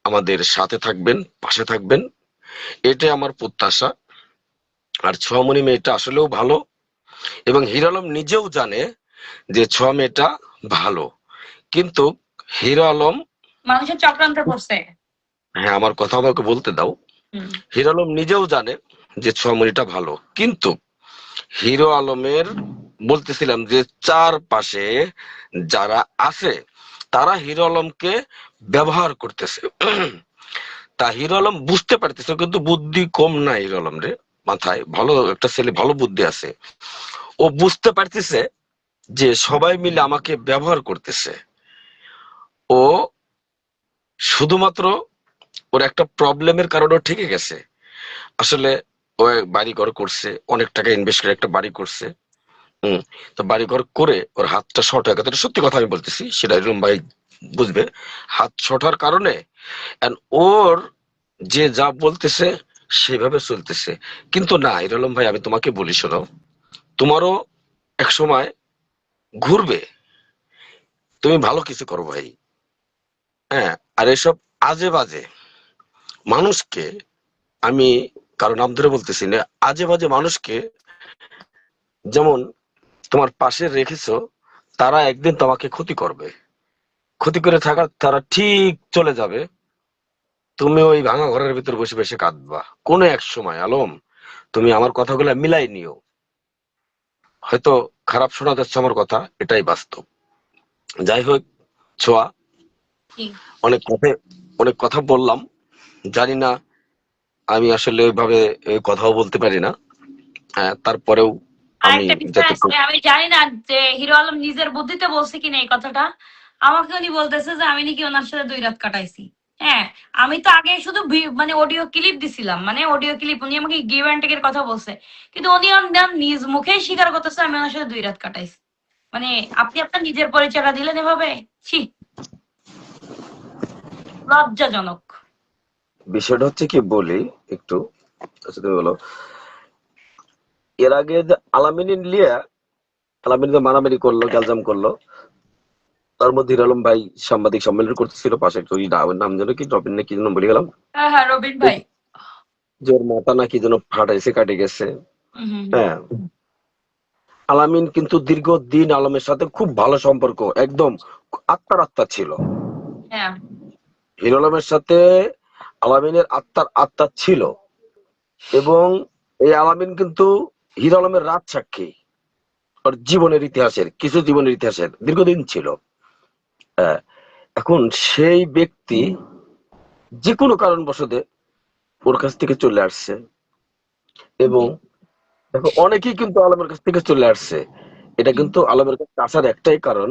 আমাদের সাথে থাকবেন, পাশে থাকবেন, এটাই আমার প্রত্যাশা। আর ছোঁয়ামণি মেয়েটা আসলেও ভালো, এবং হিরো আলম নিজেও জানে যে ছোঁয়া মেয়েটা ভালো, কিন্তু হিরো আলম, মানুষের চক্রান্তে পড়ছে। হ্যাঁ আমার কথা আমাকে বলতে দাও, হুম। হিরো আলম নিজেও জানে যে ছোঁয়ামণিটা ভালো, কিন্তু হিরো আলমের, বলতেছিলাম যে চারপাশে যারা আছে তারা হিরো আলমকে ব্যবহার করতেছে। তা হিরো আলম বুঝতে পারতেছে, কিন্তু বুদ্ধি কম না হিরো আলম রে, মাথায় ভালো একটা ছেলে, ভালো বুদ্ধি আছে। ও বুঝতে পারতেছে যে সবাই মিলে আমাকে ব্যবহার করতেছে। ও শুধুমাত্র ওর একটা প্রবলেমের কারণে ও ঠেকে গেছে। আসলে ও বাড়ি ঘর করছে, অনেক টাকা ইনভেস্ট করে একটা বাড়ি করছে। হম। তো বাড়ি ঘর করে ওর হাতটা শর্ট হয়ে গেছে, এটা সত্যি কথা আমি বলতেছি, সেটা এরকম ভাই বুঝবে। হাত শর্ট হওয়ার কারণে and ওর যে যা বলতেছে সেভাবে চলতেছে। কিন্তু না ইরলম ভাই, আমি তোমাকে বলি শোনো, তোমারও এক সময় ঘুরবে, তুমি ভালো কিছু করো ভাই। হ্যাঁ, আর এসব আজে বাজে মানুষকে, আমি কারো নাম ধরে বলতেছি না, আজে বাজে মানুষকে যেমন তোমার পাশে রেখেছো, তারা একদিন তোমাকে ক্ষতি করবে, ক্ষতি করে থাকা তারা ঠিক চলে যাবে, তুমি ওই ভাঙা ঘরের ভিতর বসে বসে কাঁদবা কোনো এক সময়। আলম, তুমি আমার কথাগুলো মিলাই নিও, হয়তো খারাপ শোনা যাচ্ছে আমার কথা, এটাই বাস্তব। যাই হোক ছোঁয়া, কি? অনেক কথা, অনেক কথা বললাম, জানি না আমি আসলে ওইভাবে কথাও বলতে পারি না, হ্যাঁ তারপরেও আর আমি একটা বিষয় যতটুকু, আছে, আমি জানি না যে হিরো আলম নিজের বুদ্ধিতে বলছে কিনা এই কথাটা। আমাকে উনি বলতেছে যে আমি নাকি ওনার সাথে 2 রাত কাটাইছি। হ্যাঁ, আমি তো আগে শুধু মানে অডিও ক্লিপ দিছিলাম, মানে অডিও ক্লিপ, উনি আমাকে গিভ অ্যান্ড টেকের কথা বলছে, কিন্তু উনি ওনার নিজ মুখেই স্বীকার করতেছে আমি ওনার সাথে 2 রাত কাটাইছি। মানে আপনি আপনার নিজের পরিচয়টা দিলেন এভাবে, ছি, লজ্জাজনক। বিষয়টা হচ্ছে কি বলি একটু, আচ্ছা তুমি বলো। এর আগে যে আলামিন লিয়া, আলামিন যে মারামারি করলো, গ্যালজাম করলো, তার মধ্যে হিরো আলম ভাই সাংবাদিক সম্মেলন করতেছিল পাশে, একটু ওর নাম যেন কি, রবিন না কি যেন বলে গেলাম, হ্যাঁ হ্যাঁ, রবিন ভাই। যে ওর মাথা নাকি যেন ফাটাইছে, কাটে গেছে। হুম হুম হুম। হ্যাঁ, আলামিন কিন্তু দীর্ঘদিন আলমের সাথে খুব ভালো সম্পর্ক, একদম আত্মার আত্মা ছিল। হ্যাঁ। হিরো আলমের সাথে আলামিনের আত্মার আত্মা ছিল, এবং এই আলামিন কিন্তু হিরো আলমের রাত সাক্ষী, ওর জীবনের ইতিহাসের, কিছু জীবনের ইতিহাসের দীর্ঘদিন ছিল। হ্যাঁ, এখন সেই ব্যক্তি যে কোনো কারণবশত ওর কাছ থেকে চলে আসছে, এবং জি। দেখো অনেকেই কিন্তু আলমের কাছ থেকে চলে আসছে। এটা হুম, কিন্তু আলমের কাছে আসার একটাই কারণ,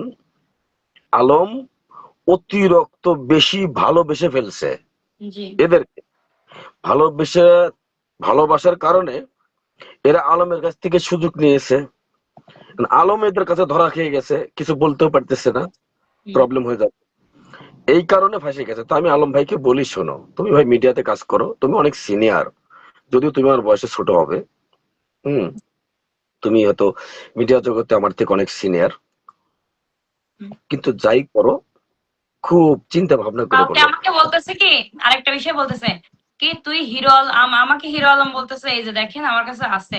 আলম অতিরিক্ত বেশি ভালোবেসে ফেলছে জি। এদেরকে। ভালোবেসে, ভালোবাসার কারণে এরা আলমের কাছ থেকে সুযোগ নিয়েছে। আলম এদের কাছে ধরা খেয়ে গেছে, কিছু বলতেও পারতেছে না, হুম। প্রবলেম হয়ে যাবে, এই কারণে ফাঁসে গেছে। তো আমি আলম ভাইকে বলি শোনো, তুমি ভাই মিডিয়াতে কাজ করো, তুমি অনেক সিনিয়র, যদিও তুমি আমার বয়সে ছোট হবে, হুম, তুমি হয়তো মিডিয়া জগতে আমার থেকে অনেক সিনিয়র, হুম। কিন্তু যাই করো খুব চিন্তা ভাবনা করে কালকে বলো। আমাকে বলতেছে কি, আরেকটা বিষয় বলতেছে কি, তুই হিরো আমাকে হিরো আলম বলতেছে, এই যে দেখেন আমার কাছে আছে,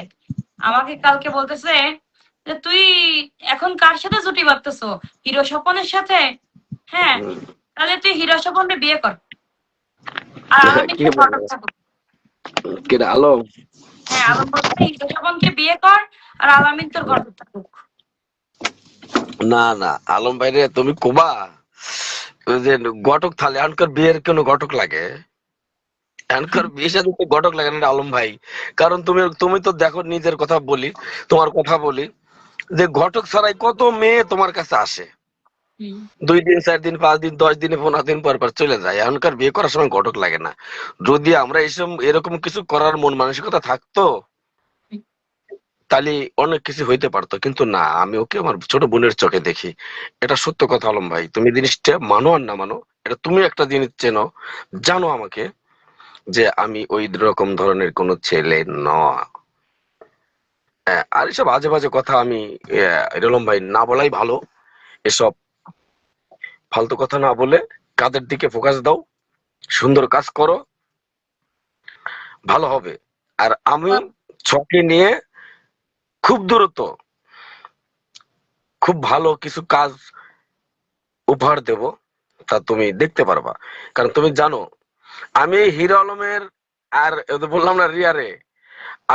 আমাকে কালকে বলতেছে যে তুই এখন কার সাথে জুটি বাঁধতেছো, হিরো স্বপনের সাথে? হ্যাঁ, হুম, তাহলে তুই হিরো স্বপনকে বিয়ে কর, আর আলামিন কে তোর বলে? ঘটক থাকুক। কে আলম? হ্যাঁ, আলম বলতেছে হিরো স্বপনকে বিয়ে কর, আর আলামিন তোর ঘটক থাকুক। না না আলম ভাইরে তুমি কোবা, ওই যে ঘটক থালে এখনকার বিয়ের কোনো ঘটক লাগে? এখনকার বিয়ে সাথে তো ঘটক লাগে না রে আলম ভাই। কারণ তুমি তুমি তো দেখো, নিজের কথা বলি, তোমার কথা বলি, যে ঘটক ছাড়াই কত মেয়ে তোমার কাছে আসে, হুম। 2 দিন 4 দিন 5 দিন 10 দিনে 15 দিন পর পর চলে যায়। এখনকার বিয়ে করার সময় ঘটক লাগে না। যদি আমরা এইসব এরকম কিছু করার মন মানসিকতা থাকতো তাহলে অনেক কিছু হইতে পারতো, কিন্তু না, আমি ওকে আমার ছোট বোনের চোখে দেখি। এটা সত্য কথা আলম ভাই, তুমি জিনিসটা মানো আর না মানো, এটা তুমি একটা জিনিস চেনো, জানো আমাকে, যে আমি ওই রকম ধরনের কোন ছেলে নয়। আর এসব আজে বাজে কথা আমি আলম ভাই না বলাই ভালো। এসব ফালতু কথা না বলে কাজের দিকে ফোকাস দাও, সুন্দর কাজ করো, ভালো হবে। আর আমি ছকে নিয়ে খুব দ্রুত খুব ভালো কিছু কাজ উপহার দেব, তা তুমি দেখতে পারবা। কারণ তুমি জানো আমি এই হিরো আলমের আর ওই যে বললাম না রিয়ারে,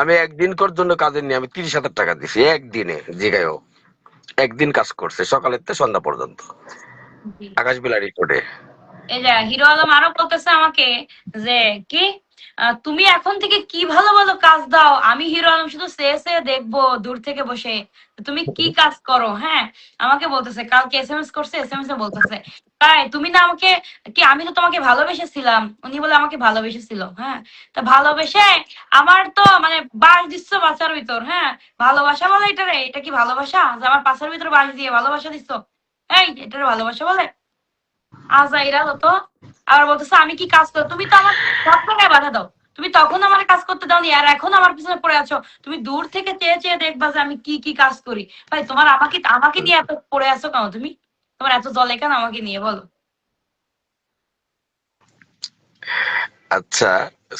আমি একদিন কর জন্য কাজের নিয়ে আমি 30,000 টাকা দিছি একদিনে। জিগায়ও একদিন কাজ করছে সকালের থেকে সন্ধ্যা পর্যন্ত, জি। আকাশ বিলারি করে। এই যে হিরো আলম আরো বলতেছে আমাকে যে কি তুমি এখন থেকে কি ভালো ভালো কাজ দাও, আমি হিরো আলম শুধু চেয়ে চেয়ে দেখবো দূর থেকে বসে তুমি কি কাজ করো। হ্যাঁ, আমাকে বলতেছে, কালকে এসএমএস করছে, এসএমএস এ বলতেছে তাই তুমি না আমাকে, কি আমি তো তোমাকে ভালোবেসেছিলাম, উনি বলে আমাকে ভালোবেসেছিল। হ্যাঁ, তা ভালোবেসে আমার তো মানে বাস দিচ্ছ বাসার ভিতর। হ্যাঁ, ভালোবাসা বলে এটা রে? এটা কি ভালোবাসা যে আমার পাশের ভিতর বাস দিয়ে ভালোবাসা দিচ্ছ? এই এটার ভালোবাসা বলে? আজাইরা হতো। আবার বলতেছে আমি কি কাজ করো, তুমি তো আমার সব জায়গায় বাধা দাও, তুমি তখন আমার কাজ করতে দাওনি আর এখন আমার পিছনে পড়ে আছো। তুমি দূর থেকে চেয়ে চেয়ে দেখবা যে আমি কি কি কাজ করি। ভাই তোমার আমাকে আমাকে নিয়ে এত পড়ে আছো কেন তুমি? তোমার এত জলে কেন আমাকে নিয়ে বলো? আচ্ছা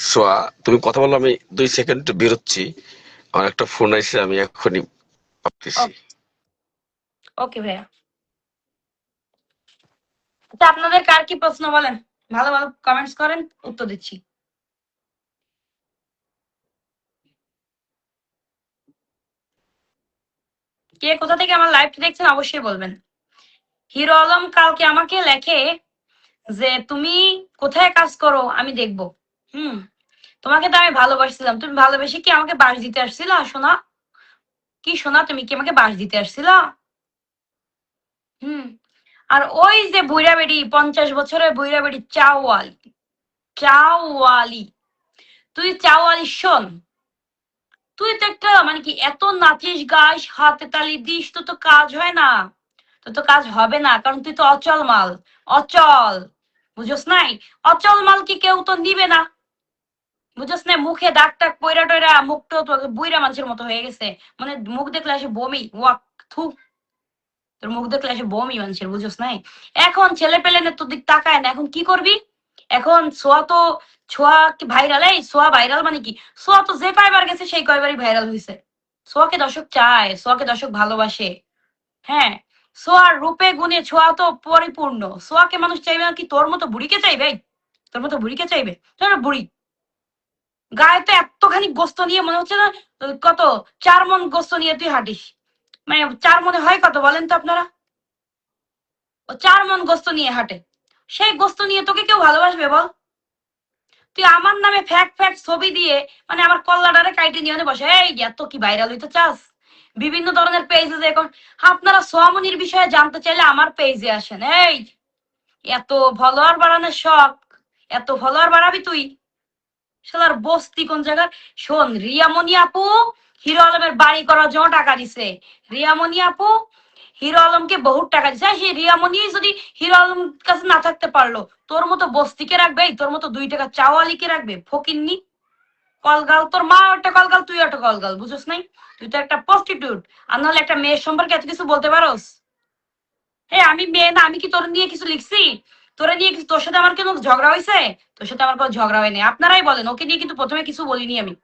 সোয়া, তুমি কথা বলো, আমি 2 সেকেন্ড বেরোচ্ছি, আমার একটা ফোন আইসে, আমি এখনই ভাবতেছি। ওকে ভাইয়া। আচ্ছা আপনাদের কার কি প্রশ্ন বলেন, ভালো ভালো কমেন্টস করেন, উত্তর দিচ্ছি। কে কোথা থেকে আমার লাইভটা দেখছেন অবশ্যই বলবেন। হিরো আলম কালকে আমাকে লেখে যে তুমি কোথায় কাজ করো আমি দেখবো। হুম, তোমাকে তো আমি ভালোবাসছিলাম, তুমি ভালোবেসে কি আমাকে বাস দিতে আসছিলা সোনা? কি সোনা, তুমি কি আমাকে বাস দিতে আসছিলা? হুম, আর ওই যে বুইড়া বেড়ি 50 বছরের বুইড়া বেড়ি চাওয়ালি, চাওয়ালি, তুই চাওয়ালি শোন, তুই তো একটা মানে কি এত নাচিস গাইস হাতে তালি দিস, তো তো কাজ হয় না, তো তো কাজ হবে না, কারণ তুই তো অচল মাল, অচল, বুঝোস নাই? অচল মাল কি কেউ তো নিবে না, বুঝছ না? মুখে দাগ টাক পয়রা টয়রা মুখটা তো বুইরা মানুষের মতো হয়ে গেছে, মানে মুখ দেখলে আসে বমি, ওয়াক থু, তোর মুখ দেখলে আসে বমি মানুষের, বুঝছ নাই? এখন ছেলে পেলে তোর দিক তাকায় না, এখন কি করবি? এখন সোয়া তো, ছোয়া কি ভাইরাল? এই সোয়া ভাইরাল মানে কি? সোয়া তো যে কয়বার গেছে সেই কয়বারই ভাইরাল হয়েছে। সোয়াকে দর্শক চায়, সোয়াকে দর্শক ভালোবাসে। হ্যাঁ, সোয়ার রূপে গুণে ছোঁয়া তো পরিপূর্ণ, সোয়াকে মানুষ চাইবে না কি তোর মতো বুড়িকে চাইবে? তোর মতো বুড়িকে চাইবে? তোর বুড়ি গায়ে তো এতখানি গোস্ত নিয়ে মনে হচ্ছে না কত 4 মণ গোস্ত নিয়ে তুই হাঁটিস, মানে 4 মণে হয় কত বলেন তো আপনারা? ও 4 মণ গোস্ত নিয়ে হাঁটে, সেই গোস্ত নিয়ে তোকে কেউ ভালোবাসবে বল? তুই আমার নামে ফ্যাক ফ্যাক ছবি দিয়ে মানে আমার কল্লাটারে কাইটে নিয়ে বসে, এই এত কি ভাইরাল হইতে চাস? বিভিন্ন ধরনের পেজে যে এখন আপনারা সোয়ামনির বিষয়ে জানতে চাইলে আমার পেজে আসেন। এই এত ফলোয়ার বাড়ানোর শখ, এত ফলোয়ার বাড়াবি তুই? শালার বস্তি কোন জায়গার? শোন, রিয়ামণি আপু হিরো আলমের বাড়ি করার জন্য টাকা দিছে। রিয়ামণি আপু হিরো আলমকে বহুত টাকা দিছে, আর সেই রিয়ামণি যদি হিরো আলম কাছে না থাকতে পারলো, তোর মতো বস্তিকে রাখবে? তোর মতো 2 টাকা চাওয়ালিকে রাখবে? ফকিন্নি কলগাল, তোর মা একটা কলগাল, তুই একটা কলগাল, বুঝছ নাই? তুই তো একটা প্রস্টিটিউট, আর নাহলে একটা মেয়ের সম্পর্কে এত কিছু বলতে পারোস? হ্যাঁ, আমি মেয়ে না, আমি কি তোর নিয়ে কিছু লিখছি? তোরা নিয়ে তোর সাথে আমার কোনো ঝগড়া হয়েছে? তোর সাথে আমার কোনো ঝগড়া হয়নি, আপনারাই বলেন। ওকে নিয়ে কিন্তু প্রথমে কিছু বলিনি আমি।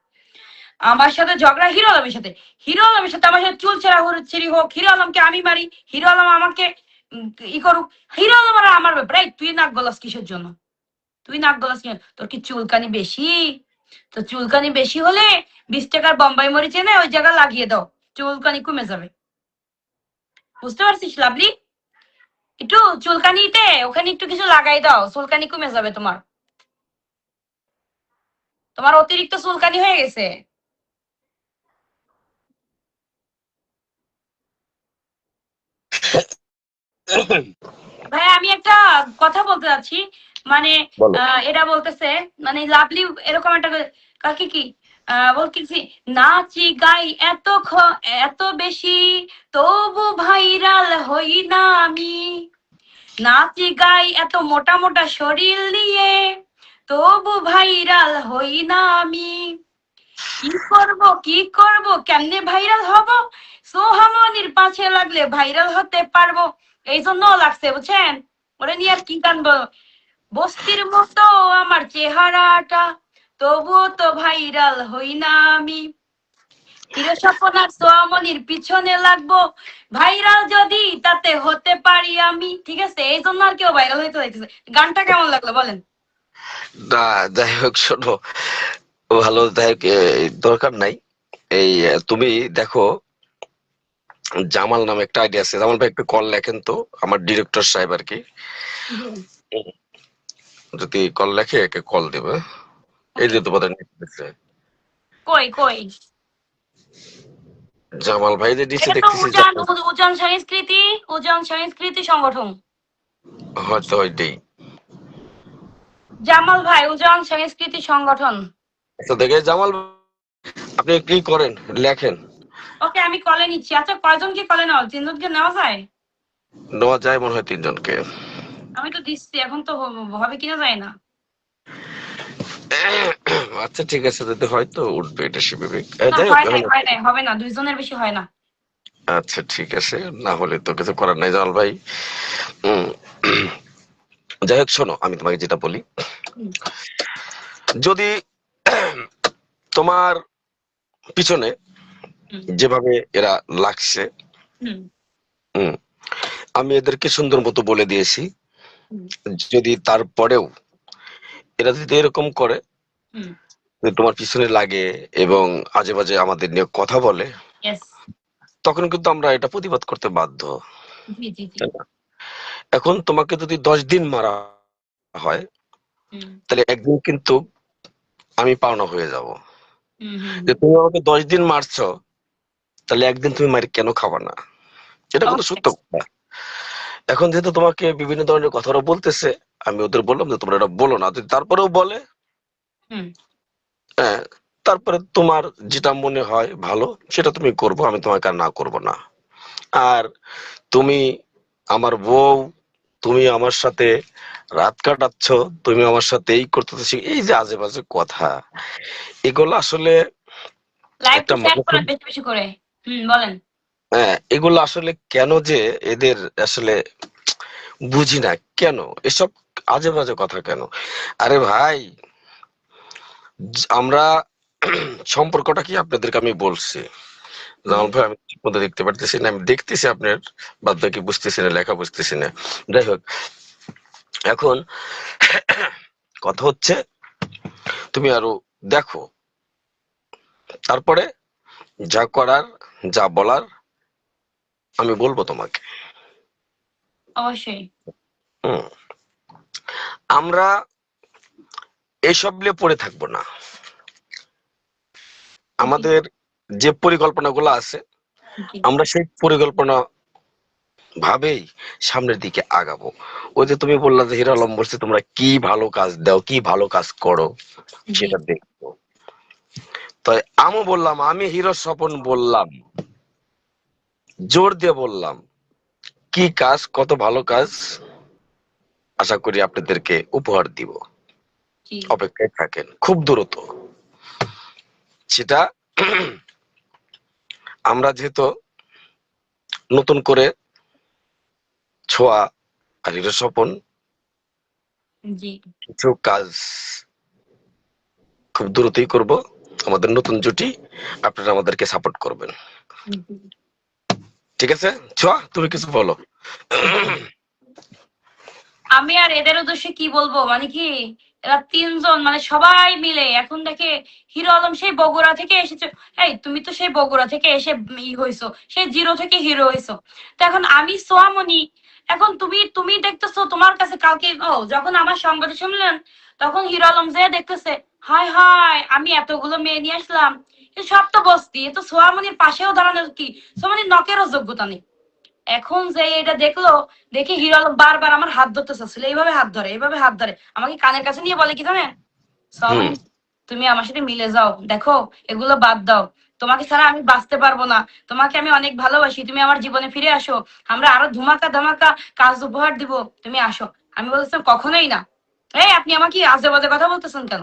আমার সাথে ঝগড়া হিরো আলমের সাথে, হিরো আলমের সাথে আমার সাথে চুল ছেঁড়া ছিড়ি হোক, হিরো আলমকে আমি মারি, হিরো আলম আমাকে ই করুক, হিরো আলম আর আমার ব্যাপার। এই তুই নাক গলাস কিসের জন্য? তুই নাক গলাস কেন? তোর কি চুলকানি বেশি? তো চুলকানি বেশি হলে 20 টাকার বোম্বাই মরিচ এনে ওই জায়গা লাগিয়ে দাও, চুলকানি কমে যাবে। বুঝতে পারছিস লাভলি? একটু চুলকানিতে ওখানে একটু কিছু লাগাই দাও, চুলকানি কমে যাবে তোমার। তোমার অতিরিক্ত চুলকানি হয়ে গেছে। ভাই আমি একটা কথা বলতে যাচ্ছি, মানে বলো। এটা বলতেছে, মানে লাভলি এরকম একটা কাকে কি বলতেছি, নাচি গাই এত বেশি, তবু ভাইরাল হই না আমি। নাচি গাই এত মোটা মোটা শরীর নিয়ে, তবু ভাইরাল হই না আমি। কি করব কেমনে ভাইরাল হব, সোহামনির পাশে লাগলে ভাইরাল হতে পারবো। এই জন্য লাগছে বুঝছেন, ওরে নিয়ে আর কি কানবো। বস্তির মতো আমার চেহারাটা, তবুও তো ভাইরাল হই না আমি। হিরো স্বপন আর সোহামনির পিছনে লাগবো, ভাইরাল যদি তাতে হতে পারি আমি। ঠিক আছে, এই জন্য আর কেউ ভাইরাল হইতে চাইতেছে। গানটা কেমন লাগলো বলেন? না, যাই হোক শোনো, ভালো যাই হোক, দরকার নাই। এই তুমি দেখো, জামাল নামে একটা আইডিয়া আছে। জামাল ভাই একটু কল লেখেন তো, আমার ডিরেক্টর সাহেব আর কি। যদি কল লেখে একে কল দেবে। এই যে তোমাদের নিতেছে কই কই, জামাল ভাই যে দিছে এটা তো দেখতেছি, উজান সংস্কৃতি, উজান সংস্কৃতি সংগঠন। হয়তো ওইটাই। জামাল ভাই, উজান সংস্কৃতি সংগঠন। তো দেখে জামাল, আপনি কি করেন, লেখেন। ওকে আমি কলে নিচ্ছি। আচ্ছা কয়জনকে কলে নেওয়া, তিনজনকে নেওয়া যায়? নেওয়া যায় মনে হয় তিনজনকে। আমি তো দিচ্ছি, এখন তো হবে কিনা যায় না। আচ্ছা ঠিক আছে, যদি হয়তো উঠবে এটা স্বাভাবিক। না যাই হোক হয় নাই, এখন। হয় নাই, হবে না, দুইজনের বেশি হয় না। আচ্ছা ঠিক আছে, না হলে তো কিছু করার নাই জামাল ভাই। উম, যাই হোক শোনো, আমি তোমাকে যেটা বলি, হুম, যদি তোমার পিছনে হুম, যেভাবে এরা লাগছে, হুম, হুম, আমি এদেরকে সুন্দর মতো বলে দিয়েছি। হুম, যদি তারপরেও এরা যদি এরকম করে, হুম, যে তোমার পিছনে লাগে এবং আজে বাজে আমাদের নিয়ে কথা বলে, ইয়েস, তখন কিন্তু আমরা এটা প্রতিবাদ করতে বাধ্য। জি জি জি, তাই না? এখন তোমাকে যদি 10 দিন মারা হয়, হুম, তাহলে একদিন কিন্তু আমি পাওনা হয়ে যাব। হুম, হুম, যে তুমি আমাকে 10 দিন মারছো, তাহলে একদিন তুমি মারি কেন খাবা না? এটা কিন্তু অবশ্যই, সত্য কথা। এখন যেহেতু তোমাকে বিভিন্ন ধরনের কথাটা বলতেছে, আমি ওদের বললাম যে তোমরা এটা বলো না। যদি তারপরেও বলে, হুম, হ্যাঁ, তারপরে তোমার যেটা মনে হয় ভালো সেটা তুমি করবো, আমি তোমাকে আর না করবো না। আর তুমি আমার বউ, তুমি আমার সাথে রাত কাটাচ্ছ, তুমি আমার সাথে এই করতেছো, এই যে আজে বাজে কথা, এগুলো আসলে একটা লাইভটা শেয়ার মানুষের, করেন বেশি বেশি করে। হুম, বলেন। হ্যাঁ, এগুলো আসলে কেন যে এদের আসলে বুঝি না কেন এসব আজে বাজে কথা কেন। আরে ভাই, আমরা সম্পর্কটা কি আপনাদেরকে আমি বলছি। জি, জামাল ভাই, আমি ঠিক মতো দেখতে পারতেছি না, আমি দেখতেছি আপনার বাদ বাকি বুঝতেছি না, লেখা বুঝতেছি না। যাই হোক, এখন কথা হচ্ছে, তুমি আরো দেখো, তারপরে যা করার, যা বলার আমি বলবো তোমাকে। অবশ্যই, হুম, আমরা এইসব নিয়ে পড়ে থাকবো না। জি আমাদের যে পরিকল্পনাগুলো আছে, জি, আমরা সেই পরিকল্পনা ভাবেই সামনের দিকে আগাবো। ওই যে তুমি বললা যে হিরো আলম বলছে তোমরা কি ভালো কাজ দাও, কি ভালো কাজ করো, জি, সেটা দেখবো। তাই আমি বললাম, আমি হিরো স্বপন বললাম, জোর দিয়ে বললাম, কি কাজ, কত ভালো কাজ আশা করি আপনাদেরকে উপহার দিব। জি, অপেক্ষায় থাকেন, খুব দ্রুত সেটা। আমরা যেহেতু নতুন করে ছোঁয়া আর হিরো স্বপন জি, কিছু কাজ খুব দ্রুতই করব। আমাদের নতুন জুটি, আপনারা আমাদেরকে সাপোর্ট করবেন। জি। ঠিক আছে, ছোঁয়া তুমি কিছু বলো। আমি আর এদের উদ্দেশ্যে কি বলবো, মানে কি, এরা তিনজন মানে সবাই মিলে এখন দেখে, হিরো আলম সেই বগুড়া থেকে এসেছে। এই তুমি তো সেই বগুড়া থেকে এসে হইছো, সেই জিরো থেকে হিরো হইছো। তো এখন আমি সোয়ামনি, এখন তুমি তুমি দেখতেছো তোমার কাছে কালকে, যখন আমার সংবাদ শুনলেন, তখন হিরো আলম যে দেখতেছে, হায় হায় আমি এতগুলো মেয়ে নিয়ে আসলাম, এ সব তো বস্তি, এ তো সোয়ামনির পাশেও দাঁড়ানোর কি, সোয়ামনির নকেরও যোগ্যতা নেই। এখন যে এটা দেখলো, দেখে হিরো আলম বারবার আমার হাত ধরতে চাচ্ছিল, এইভাবে হাত ধরে, এইভাবে হাত ধরে আমাকে কানের কাছে নিয়ে বলে কি জানেন, হুম। সলোনি তুমি আমার সাথে মিলে যাও, দেখো এগুলো বাদ দাও, তোমাকে ছাড়া আমি বাঁচতে পারবো না, তোমাকে আমি অনেক ভালোবাসি, তুমি আমার জীবনে ফিরে আসো, আমরা আরো ধুমাকা ধামাকা কাজ উপহার দিব, তুমি আসো। আমি বলছিলাম কখনোই না, এই আপনি আমাকে আজে বাজে কথা বলতেছেন কেন?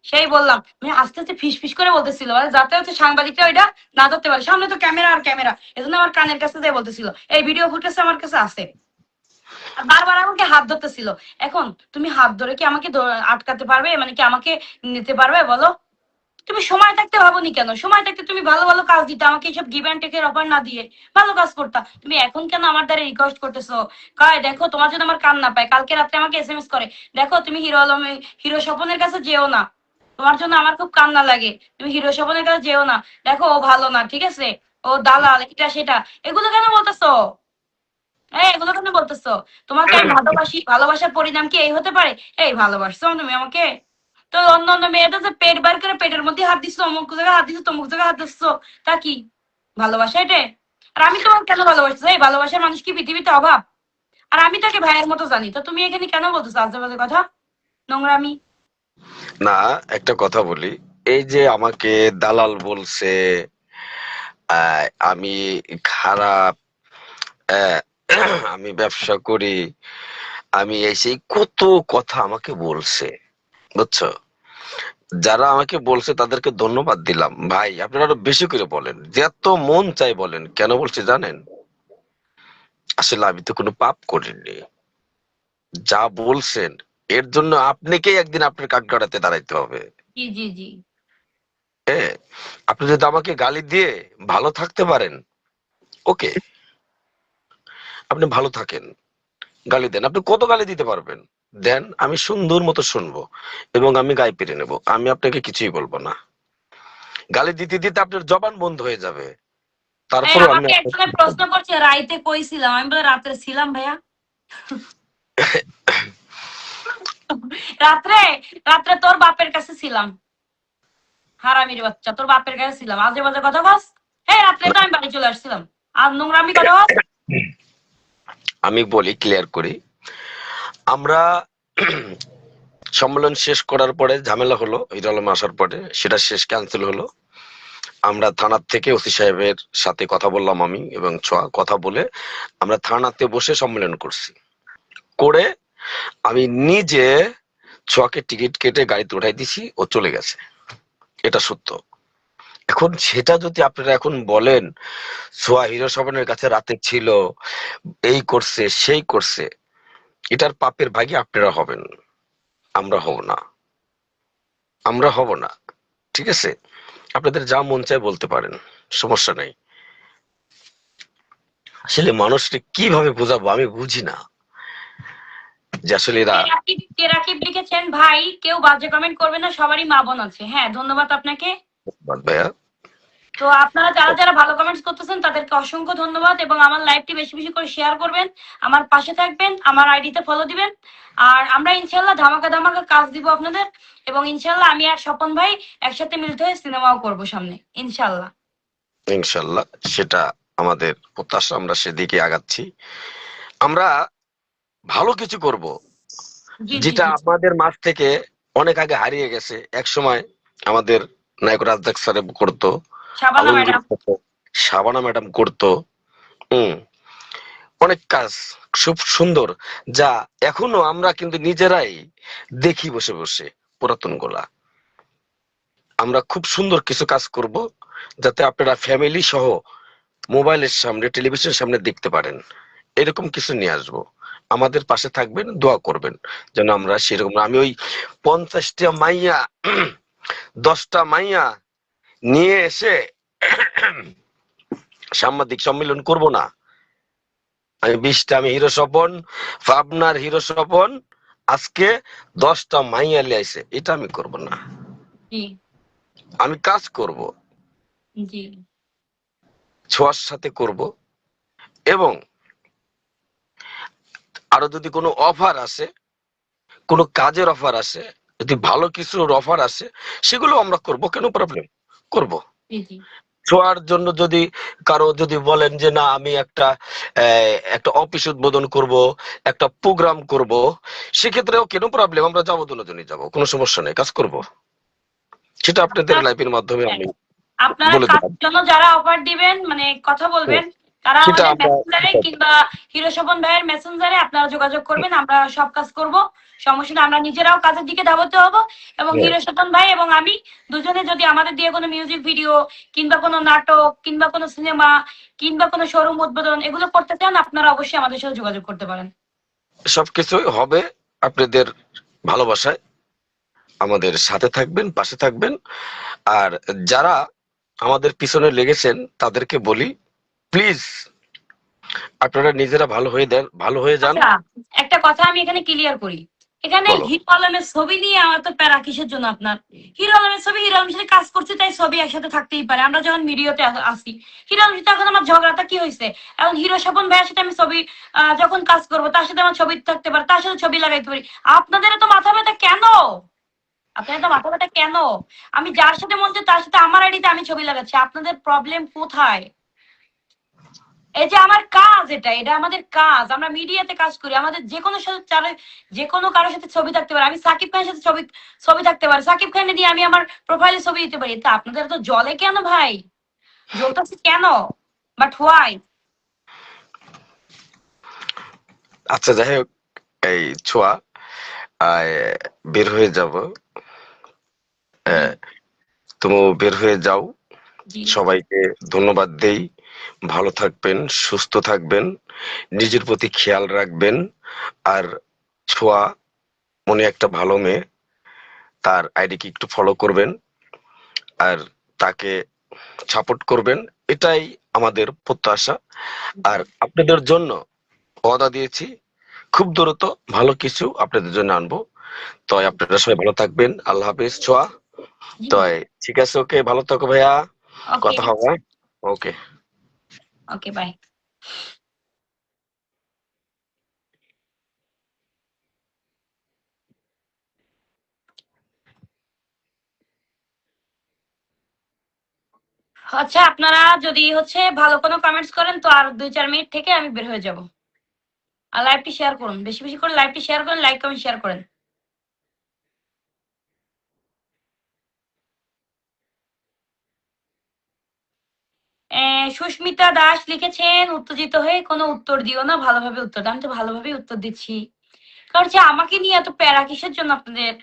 সেই বললাম, মানে আস্তে আস্তে ফিস ফিস করে বলতেছিল, মানে যাতে হচ্ছে সাংবাদিকরা ওইটা না ধরতে পারে, সামনে তো ক্যামেরা আর ক্যামেরা, এজন্য আমার কানের কাছে দিয়ে বলতেছিল, এই ভিডিও ফুটেজ আমার কাছে আছে। আর বারবার আমাকে হাত ধরতেছিল। এখন তুমি হাত ধরে কি আমাকে আটকাতে পারবে, মানে কি আমাকে নিতে পারবে বলো? তুমি সময় থাকতে ভাবোনি কেন? সময় থাকতে তুমি ভালো ভালো কাজ দিতে, আমাকে এইসব গিভ অ্যান্ড টেকের অফার না দিয়ে ভালো কাজ করতা। তুমি এখন কেন আমার দ্বারা রিকোয়েস্ট করতেছো? কয় দেখো তোমার জন্য আমার কান না পায়, কালকে রাত্রে আমাকে এসএমএস করে, দেখো তুমি হিরো আলম, হিরো স্বপনের কাছে যেও না, তোমার জন্য আমার খুব কান্না লাগে, তুমি হিরো স্বপনের কাছে যেও না, দেখো ও ভালো না, ঠিক আছে, ও দালাল, এটা সেটা। এগুলো কেন বলতেছো? এগুলো কেন বলতেছো? তোমাকে আমি ভালোবাসি, ভালোবাসার পরিণাম কি এই হতে পারে? এই ভালোবাসছো তুমি আমাকে, তো অন্য অন্য মেয়েটা যে পেট বার করে পেটের মধ্যে হাত দিচ্ছ, অমুক জায়গায় হাত দিচ্ছ, তমুক জায়গায় হাত দিচ্ছ, তা কি ভালোবাসা এটা? আর আমি তোমাকে কেন ভালোবাসছি? এই ভালোবাসার মানুষ কি পৃথিবীতে অভাব? আর আমি তাকে ভাইয়ের মতো জানি, তো তুমি এখানে কেন বলতেছো আজে বাজে কথা, নোংরামি? না, একটা কথা বলি, এই যে আমাকে দালাল বলছে, আমি খারাপ, আহ, আমি ব্যবসা করি, আমি এই সেই কত কথা আমাকে বলছে, বুঝছো? যারা আমাকে বলছে তাদেরকে ধন্যবাদ দিলাম। ভাই আপনারা আরো বেশি করে বলেন, যত মন চাই বলেন। কেন বলছি জানেন? আসলে আমি তো কোনো পাপ করিনি। যা বলছেন এর জন্য আপনাকেই একদিন আপনার কাঠগড়াতে দাঁড়াইতে হবে। জি জি জি। হ্যাঁ, আপনি যদি আমাকে গালি দিয়ে ভালো থাকতে পারেন, ওকে, আপনি ভালো থাকেন, গালি দেন, আপনি কত গালি দিতে পারবেন দেন, আমি সুন্দর মতো শুনবো এবং আমি গায়ে পেরে নেব, আমি আপনাকে কিছুই বলবো না। গালি দিতে দিতে আপনার জবান বন্ধ হয়ে যাবে, এই তারপরও আমি আমাকে একজনে প্রশ্ন করছে রাইতে কই ছিলাম, আমি বলে রাত্রে ছিলাম ভাইয়া। রাত্রে, রাত্রে তোর বাপের কাছে ছিলাম, হারামির বাচ্চা, তোর বাপের কাছে ছিলাম, আজে বাজে কথা বস। হ্যাঁ রাত্রে তো আমি বাড়ি চলে আসছিলাম, আর নোংরামি কথা বস। আমি বলি, ক্লিয়ার করি, আমরা সম্মেলন শেষ করার পরে ঝামেলা হলো, হিরো আলম আসার পরে সেটা শেষ ক্যান্সেল হলো। আমরা থানার থেকে ওসি সাহেবের সাথে কথা বললাম, আমি এবং ছোঁয়া কথা বলে আমরা থানাতে বসে সম্মেলন করছি। করে আমি নিজে ছোঁয়াকে টিকিট কেটে গাড়িতে উঠাই দিছি, ও চলে গেছে, এটা সত্য। এখন সেটা যদি আপনারা এখন বলেন ছোঁয়া হিরো স্বপনের কাছে রাতে ছিল, এই করছে সেই করছে, এটার পাপের ভাগী আপনারা হবেন, আমরা হব না, আমরা হব না। ঠিক আছে, আপনাদের যা মন চায় বলতে পারেন, সমস্যা নেই। আসলে মানুষকে কিভাবে বোঝাবো আমি বুঝি না, যে আসলে এরা। কে রাকিব লিখেছেন, ভাই কেউ বাজে কমেন্ট করবে না, সবারই মা বোন আছে। হ্যাঁ ধন্যবাদ আপনাকে। ভাইয়া, তো আপনারা যারা যারা ভালো কমেন্টস করতেছেন তাদেরকে অসংখ্য ধন্যবাদ, এবং আমার লাইভটি বেশি বেশি করে শেয়ার করবেন, আমার পাশে থাকবেন, আমার আইডিতে ফলো দিবেন। আর আমরা ইনশাল্লাহ ধামাকা ধামাকা কাজ দিব আপনাদের, এবং ইনশাল্লাহ আমি আর স্বপন ভাই একসাথে মিলিত হয়ে সিনেমাও করবো সামনে ইনশাল্লাহ। ইনশাল্লাহ সেটা আমাদের প্রত্যাশা, আমরা সেদিকে আগাচ্ছি। আমরা ভালো কিছু করব, জি জি যেটা জি। আমাদের মাঝ থেকে অনেক আগে হারিয়ে গেছে। এক সময় আমাদের নায়ক রাজ্জাক স্যার করতো, শাবানা আলমগীর ম্যাডাম। করতো, শাবানা ম্যাডাম করতো। হম, অনেক কাজ খুব সুন্দর, যা এখনো আমরা কিন্তু নিজেরাই দেখি বসে বসে পুরাতন গোলা। আমরা খুব সুন্দর কিছু কাজ করব, যাতে আপনারা ফ্যামিলি সহ মোবাইলের সামনে, টেলিভিশনের সামনে দেখতে পারেন। এরকম কিছু নিয়ে আসবো, আমাদের পাশে থাকবেন, দোয়া করবেন যেন আমরা সেরকম। আমি ওই 50টা মাইয়া 10টা মাইয়া নিয়ে এসে সাংবাদিক সম্মেলন করব না। আমি 20টা, আমি হিরো স্বপন, পাবনার হিরো স্বপন আজকে 10টা মাইয়া লিয়াইছে, এটা আমি করব না। জি আমি কাজ করব, জি। ছোঁয়ার সাথে করব, এবং আরো যদি কোনো অফার আসে, কোনো কাজের অফার আসে, যদি ভালো কিছুর অফার আসে, সেগুলো আমরা করব, কেন প্রবলেম, করব। জি জি। ছোঁয়ার জন্য যদি কারো যদি বলেন যে না আমি একটা অফিস উদ্বোধন করব, একটা প্রোগ্রাম করব, সেক্ষেত্রেও কেন প্রবলেম, আমরা যাবো, দুজনই যাবো, কোনো সমস্যা নেই, কাজ করব। সেটা আপনাদের লাইফের মাধ্যমে আমি আপনারা বলে দিলাম। কাজের জন্য যারা অফার দিবেন, মানে কথা হুম, বলবেন, তারা সেটা আমাদের আমরা মেসেঞ্জারে কিংবা হিরো স্বপন ভাইয়ের মেসেঞ্জারে আপনারা যোগাযোগ করবেন, আমরা সব কাজ করব। সমস্যা না, আমরা নিজেরাও কাজের দিকে ধাবতে হব। এবং হ্যাঁ, হিরো স্বপন ভাই এবং আমি দুজনে যদি আমাদের দিয়ে কোনো মিউজিক ভিডিও কিংবা কোনো নাটক কিংবা কোনো সিনেমা কিংবা কোনো শোরুম উদ্বোধন এগুলো করতে চান, আপনারা অবশ্যই আমাদের সাথে যোগাযোগ করতে পারেন। সবকিছুই হবে আপনাদের ভালোবাসায়। আমাদের সাথে থাকবেন, পাশে থাকবেন। আর যারা আমাদের পিছনে লেগেছেন তাদেরকে বলি, প্লিজ আপনারা নিজেরা ভালো হয়ে যান। আচ্ছা, একটা কথা আমি এখানে ক্লিয়ার করি। এখানে বলো। হিরো আলমের ছবি নিয়ে আমার তো প্যারা কিসের জন্য আপনার? হিরো আলমের ছবি, হিরো আলমের সাথে কাজ করছি তাই ছবি একসাথে থাকতেই পারে। আমরা যখন ভিডিওতে আসি, হিরো আলমের সাথে এখন আমার ঝগড়াটা কি হয়েছে? এখন হিরো স্বপন ভাইয়ের সাথে আমি ছবি যখন কাজ করবো তার সাথে আমার ছবি থাকতে পারে, তার সাথে ছবি লাগাইতে পারি। আপনাদের এত মাথা ব্যথা কেন? আপনাদের এত মাথা ব্যথা কেন? আমি যার সাথে মন চায় তার সাথে আমার আইডিতে আমি ছবি লাগাচ্ছি, আপনাদের প্রবলেম কোথায়? এই যে আমার কাজ, এটা আমাদের কাজ, আমরা মিডিয়াতে কাজ করি, আমাদের যে কোনো সাথে যে কোনো কারোর সাথে ছবি থাকতে পারে। আমি সাকিব খানের সাথে ছবি ছবি থাকতে পারে, সাকিব খানের দিয়ে আমি আমার প্রোফাইলে ছবি দিতে পারি। তা আপনাদের তো জলে কেন ভাই? জ্বলতেছে কেন? But why? আচ্ছা, যাই হোক, এই ছোঁয়া, আয়, বের হয়ে যাব। জি, তুমিও বের হয়ে যাও। জি। সবাইকে ধন্যবাদ দেই। ভালো থাকবেন, সুস্থ থাকবেন, নিজের প্রতি খেয়াল রাখবেন। আর ছোঁয়া মনে একটা ভালো মেয়ে, তার আইডিকে একটু ফলো করবেন আর তাকে সাপোর্ট করবেন, এটাই আমাদের প্রত্যাশা। আর আপনাদের জন্য ওয়াদা দিয়েছি, খুব দ্রুত ভালো কিছু আপনাদের জন্য আনবো। তো আপনারা সবাই ভালো থাকবেন। আল্লাহ হাফিজ ছোঁয়া। তো ঠিক আছে, ওকে, ভালো থাকো ভাইয়া, ওকে, কথা হবে। ওকে। ওকে, বাই। আচ্ছা, আপনারা যদি ভালো কোনো কমেন্টস করেন তো আর 2-4 মিনিট থেকে আমি বের হয়ে যাব। আর লাইভটি শেয়ার করুন, বেশি বেশি করে লাইভটি শেয়ার করেন, লাইক কমেন্ট শেয়ার করেন। সুস্মিতা দাস লিখেছেন, উত্তেজিত হয়ে কোনো উত্তর দিও না, ভালোভাবে উত্তর দাও। আমি তো ভালোভাবেই উত্তর দিচ্ছি। কারণ আমাকে নিয়ে এত প্যারা কিসের জন্য আপনাদের?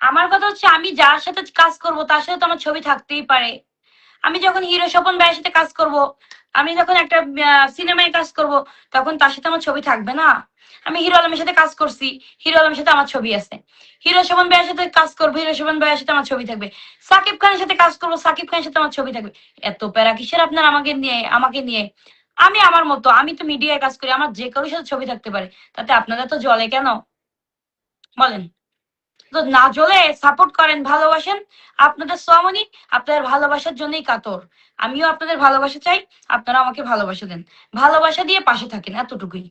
আমার কথা আমি যার সাথে কাজ করব তার সাথে তো আমার ছবি থাকতেই পারে। আমি যখন হিরো স্বপন ভাইয়ের সাথে কাজ করব, আমি যখন একটা সিনেমায় কাজ করব, তখন তার সাথে আমার ছবি থাকবে না? আমি হিরো আলমের সাথে কাজ করছি, হিরো আলমের সাথে আমার ছবি আছে। হিরো স্বপন ভাইয়ের সাথে কাজ করবো, হিরো স্বপন ভাইয়ের সাথে আমার ছবি থাকবে। সাকিব খানের সাথে কাজ করবো, সাকিব খানের সাথে আমার ছবি থাকবে। এত প্যারা কিসের আপনার আমাকে নিয়ে? আমি আমার মতো, আমি তো মিডিয়ায় কাজ করি, আমার যে কারোর সাথে ছবি থাকতে পারে। তাতে আপনাদের তো জলে কেন বলেন? তো না জ্বলে সাপোর্ট করেন, ভালোবাসেন। আপনাদের সোয়ামনি আপনাদের ভালোবাসার জন্যই কাতর। আমিও আপনাদের ভালোবাসা চাই, আপনারা আমাকে ভালোবাসা দেন। ভালোবাসা দিয়ে পাশে থাকেন, এতটুকুই।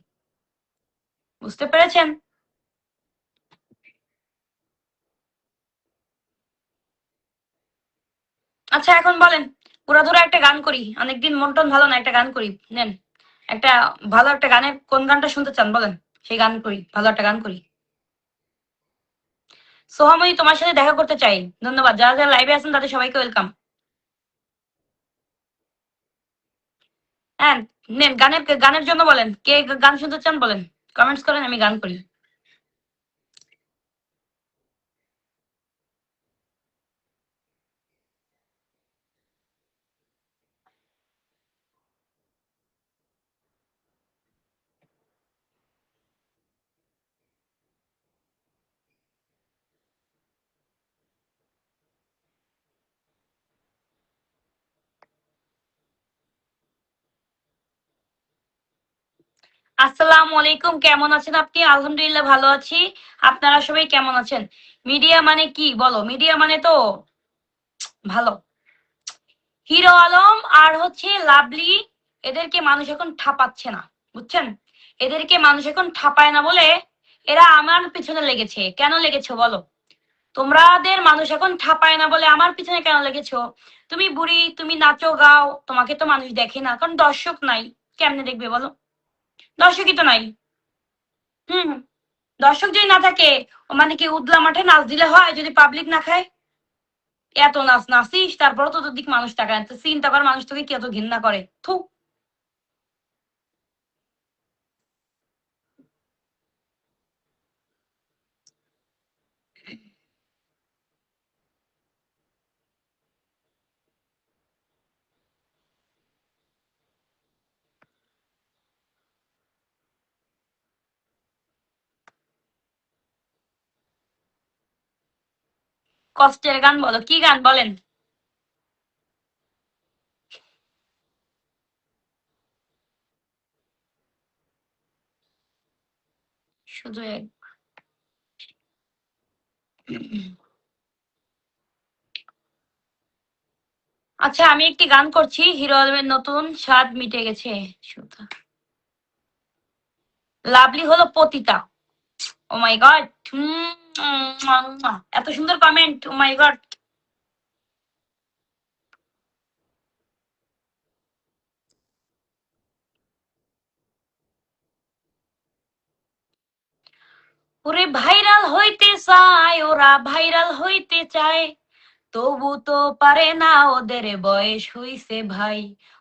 বুঝতে পেরেছেন? আচ্ছা, এখন বলেন, পুরাধুরা একটা গান করি, অনেকদিন মন টন ভালো না, একটা গান করি, নেন। একটা ভালো একটা গানের কোন গানটা শুনতে চান বলেন, সেই গান করি, ভালো একটা গান করি। সোহামনি তোমার সাথে দেখা করতে চাই। ধন্যবাদ, যারা যারা লাইভে আছেন তাদের সবাইকে ওয়েলকাম। হ্যাঁ, নেন, গানের গানের জন্য বলেন, কে গান শুনতে চান বলেন, কমেন্টস করেন, আমি গান করি। আসসালামু আলাইকুম, কেমন আছেন আপনি? আলহামদুলিল্লাহ ভালো আছি। আপনারা সবাই কেমন আছেন? মিডিয়া মানে কি বলো? মিডিয়া মানে তো ভালো। হিরো আলম আর লাভলি, এদেরকে মানুষ এখন ঠাপাচ্ছে না, বুঝছেন? এদেরকে মানুষ এখন ঠাপায় না বলে এরা আমার পিছনে লেগেছে। কেন লেগেছে বলো? তোমাদের মানুষ এখন ঠাপায় না বলে আমার পিছনে কেন লেগেছো? তুমি বুড়ি, তুমি নাচো গাও, তোমাকে তো মানুষ দেখে না, কারণ দর্শক নাই। কেমনে দেখবে বলো? দর্শকই তো নাই। হুম। দর্শক যদি না থাকে, ও মানে কি উদলা মাঠে নাচ দিলে হয় যদি পাবলিক না খায়? এত নাচ নাচিস, তারপরে তো তোর দিক মানুষ তাকায় না। তো চিন্তা কর মানুষ তোকে কি এত ঘৃণা করে। থু। কষ্টের গান বলো, কি গান বলেন? শুধু এক। আচ্ছা, আমি একটি গান করছি, হিরো আলমের নতুন, স্বাদ মিটে গেছে। শুধু লাভলি হলো পতিতা। ও মাই গড। এত সুন্দর কমেন্ট, ও মাই গড। ওরে ভাইরাল হইতে চায়, ওরা ভাইরাল হইতে চায়, তবু তো পারে না, ওদের বয়স হইছে ভাই।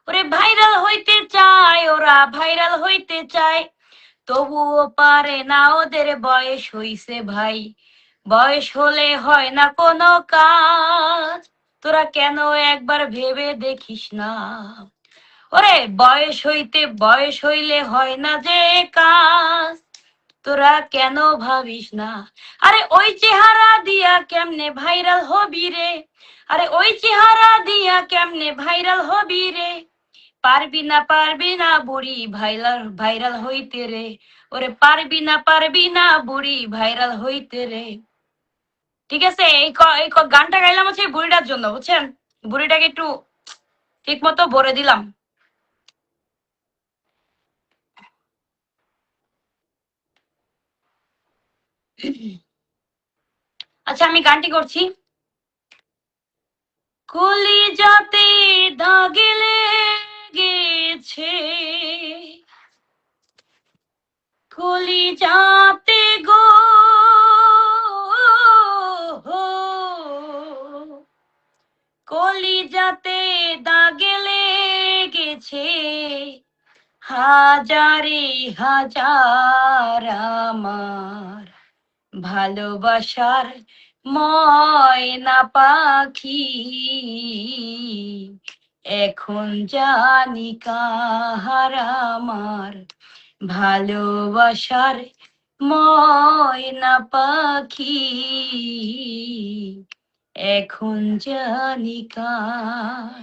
ওরে ভাইরাল হইতে চায়, ওরা ভাইরাল হইতে চায়, তবুও পারে না, ওদের বয়স হইছে ভাই। বয়স হলে হয় না কোনো কাজ, তোরা কেন একবার ভেবে দেখিস না? ওরে বয়স হইলে হয় না যে কাজ, তোরা কেন ভাবিস না? আরে ওই চেহারা দিয়া কেমনে ভাইরাল হবি রে? আরে ওই চেহারা দিয়া কেমনে ভাইরাল হবি রে? পারবি না বুড়ি ভাইরাল ভাইরাল হইতে রে। ওরে পারবি না বুড়ি ভাইরাল হইতে রে। ঠিক আছে, এই গানটা গাইলাম হচ্ছে এই বুড়িটার জন্য, বুঝছেন? বুড়িটাকে একটু ঠিক মতো ভরে দিলাম। আচ্ছা, আমি গানটি করছি। কলিজাতে দাগে লেগেছে, কলিজাতে গো, কলিজাতে দাগে লেগেছে, হাজারে হাজার আমার ভালোবাসার ময়না পাখি। এখন জানি কাহার আমার ভালোবাসার ময়না পাখি। এখন জানি কার,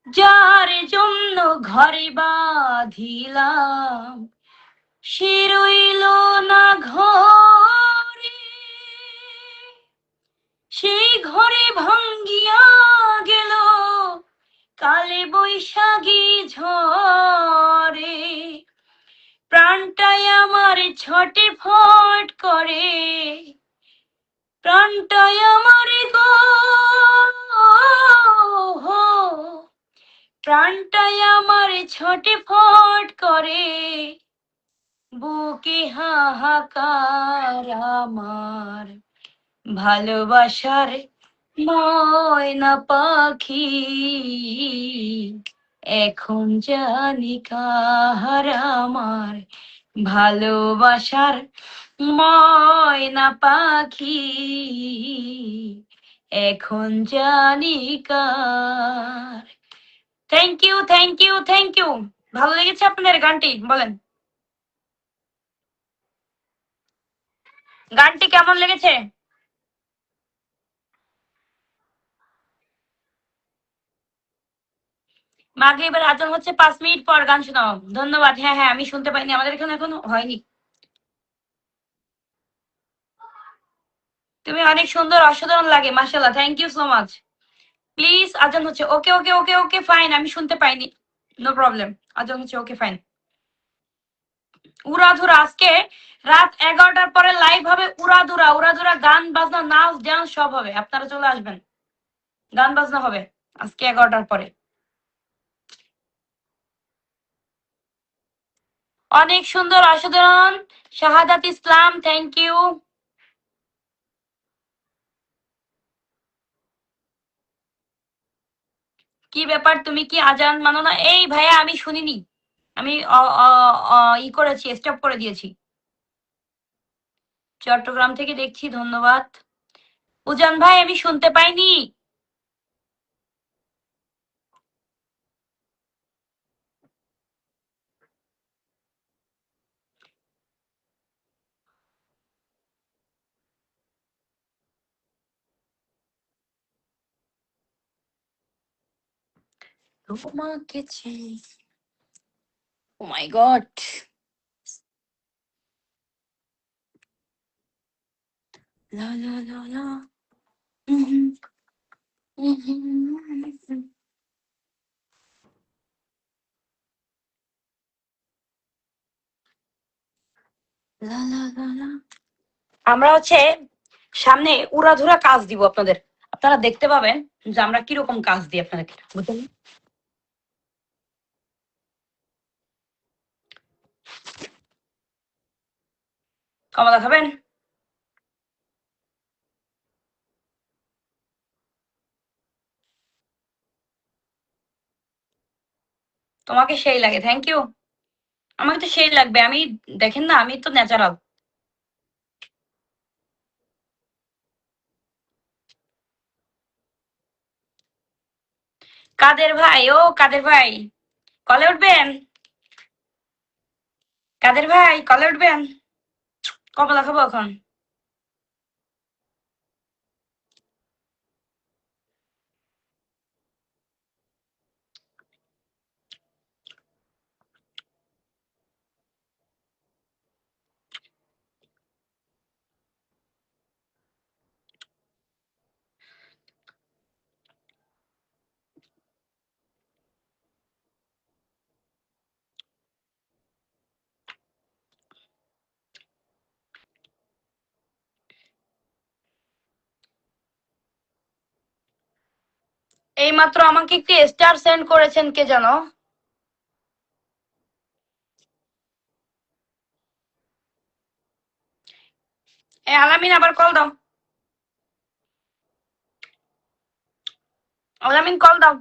যার জন্য ঘরে বাঁধিলাম, সে রইল না ঘরে, সেই ঘরে ভাঙ্গিয়া গেল কালে বৈশাখী ঝরে। প্রাণটাই আমার ছটে ফট করে, প্রাণটাই আমার গো, প্রাণটাই আমার ছটে ফট করে, বুকে হাহাকার আমার ভালোবাসার ময়না পাখি। এখন জানি কাহার আমার ভালোবাসার ময়না পাখি। এখন জানি কার। Thank you, thank you, thank you. ভালো লেগেছে আপনাদের গানটি? বলেন গানটি কেমন লেগেছে? মাগরিবের আজান হচ্ছে, 5 মিনিট পর গান শোনাও। ধন্যবাদ। হ্যাঁ হ্যাঁ, আমি শুনতে পাইনি, আমাদের এখানে এখনো হয়নি। তুমি অনেক সুন্দর, অসাধারণ লাগে, মাশাআল্লাহ, thank you so much. Please, আজান হচ্ছে। ওকে ওকে ওকে ওকে ফাইন, আমি শুনতে পাইনি, নো প্রবলেম। আজান হচ্ছে, ওকে ফাইন। উড়াধুরা আজকে রাত 11টার পরে লাইভ হবে। উড়াধুরা উড়াধুরা গান বাজনা নাচ ডান্স সব হবে, আপনারা চলে আসবেন। গান বাজনা হবে আজকে 11টার পরে। অনেক সুন্দর অসাধারণ শাহাদাত ইসলাম, থ্যাংক ইউ। কি ব্যাপার, তুমি কি আজান মানো না? এই ভাইয়া আমি শুনিনি, আমি ই করেছি, স্টপ করে দিয়েছি। চট্টগ্রাম থেকে দেখছি, ধন্যবাদ। উজান ভাই আমি শুনতে পাইনি। তোমাকে চাই, ও মাই গড। লা লা লা লা। উহুম, উহুম। লা লা লা লা। আমরা হচ্ছে সামনে উড়াধুরা কাজ দিব আপনাদের, আপনারা দেখতে পাবেন যে আমরা কিরকম কাজ দিই আপনাদেরকে, বুঝলেন? কমলা খাবেন? তোমাকে সেই লাগে, থ্যাংক ইউ। আমাকে তো সেই লাগবে, আমি দেখেন না, আমি তো ন্যাচারাল। কাদের ভাই, ও কাদের ভাই, কলে উঠবেন? কাদের ভাই কলে উঠবেন? কমলা খাবো এখন। এই মাত্র আমাকে একটি স্টার সেন্ড করেছেন, কে জানো? এ আলামিন আবার কল দাও, আলামিন কল দাও।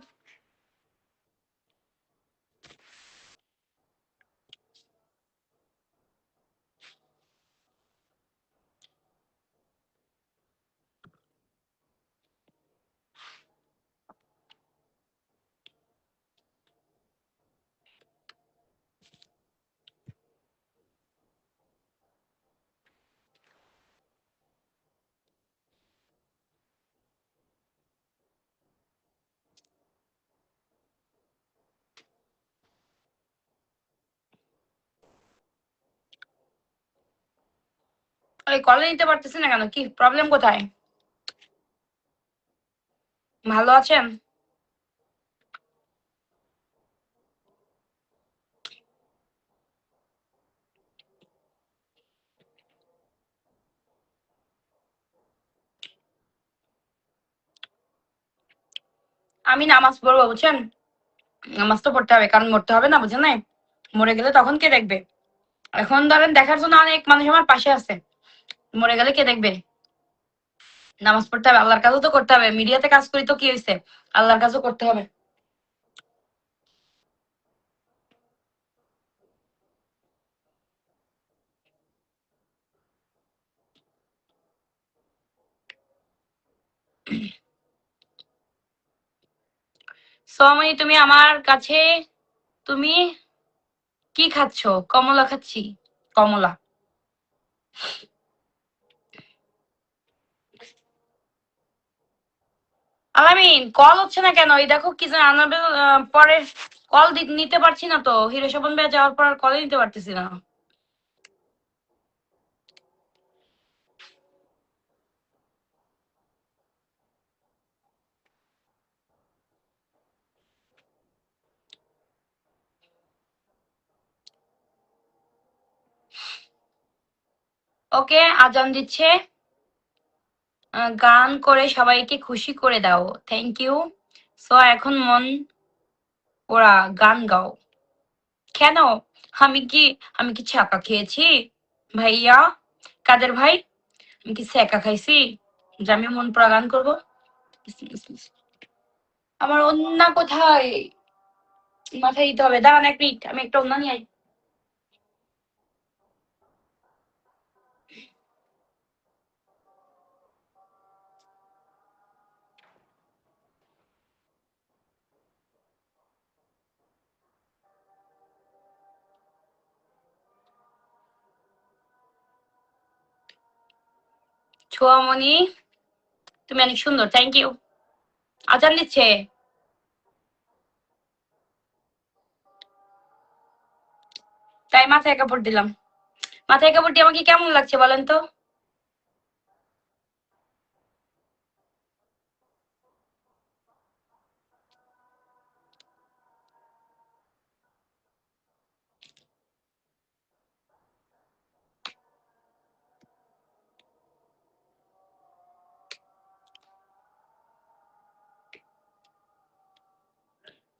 ওই কলে নিতে পারতেছি না কেন, কি প্রবলেম কোথায়? ভালো আছেন? আমি নামাজ পড়বো, বুঝছেন? নামাজ তো পড়তে হবে, কারণ মরতে হবে না, বুঝেন নাই? মরে গেলে তখন কে দেখবে? এখন ধরেন দেখার জন্য অনেক মানুষ আমার পাশে আছে, মরে গেলে কে দেখবে? নামাজ পড়তে হবে, আল্লাহর কাজও তো করতে হবে, মিডিয়াতে কাজ করি তো কি হয়েছে, আল্লাহর কাজও করতে হবে। সোমাই তুমি আমার কাছে, তুমি কি খাচ্ছ? কমলা খাচ্ছি, কমলা। আলামিন কল হচ্ছে না কেন? এই দেখো কি যেন আনাবেল, পরে কল নিতে পারছি না তো, হিরো শোভন ভাই যাওয়ার পর কলে নিতে পারতেছি না। ওকে, আজান দিচ্ছে। গান করে সবাইকে খুশি করে দাও। Thank you. সো এখন মন ওরা গান গাও। কেন? আমি কি ছাকা খেয়েছি ভাইয়া? কাদের ভাই? আমি কি সেকা খাইছি যে আমি মন পড়া গান করবো? আমার অন্য কোথায়? মাথায় দিতে হবে, দাঁড়ান এক মিনিট, আমি একটা অন্য নিয়ে আই। ছোয়ামণি, তুমি অনেক সুন্দর, থ্যাংক ইউ। আজান দিচ্ছে। তাই মাথায় কাপড় দিলাম। মাথায় কাপড় দিয়ে আমাকে কেমন লাগছে বলেন তো?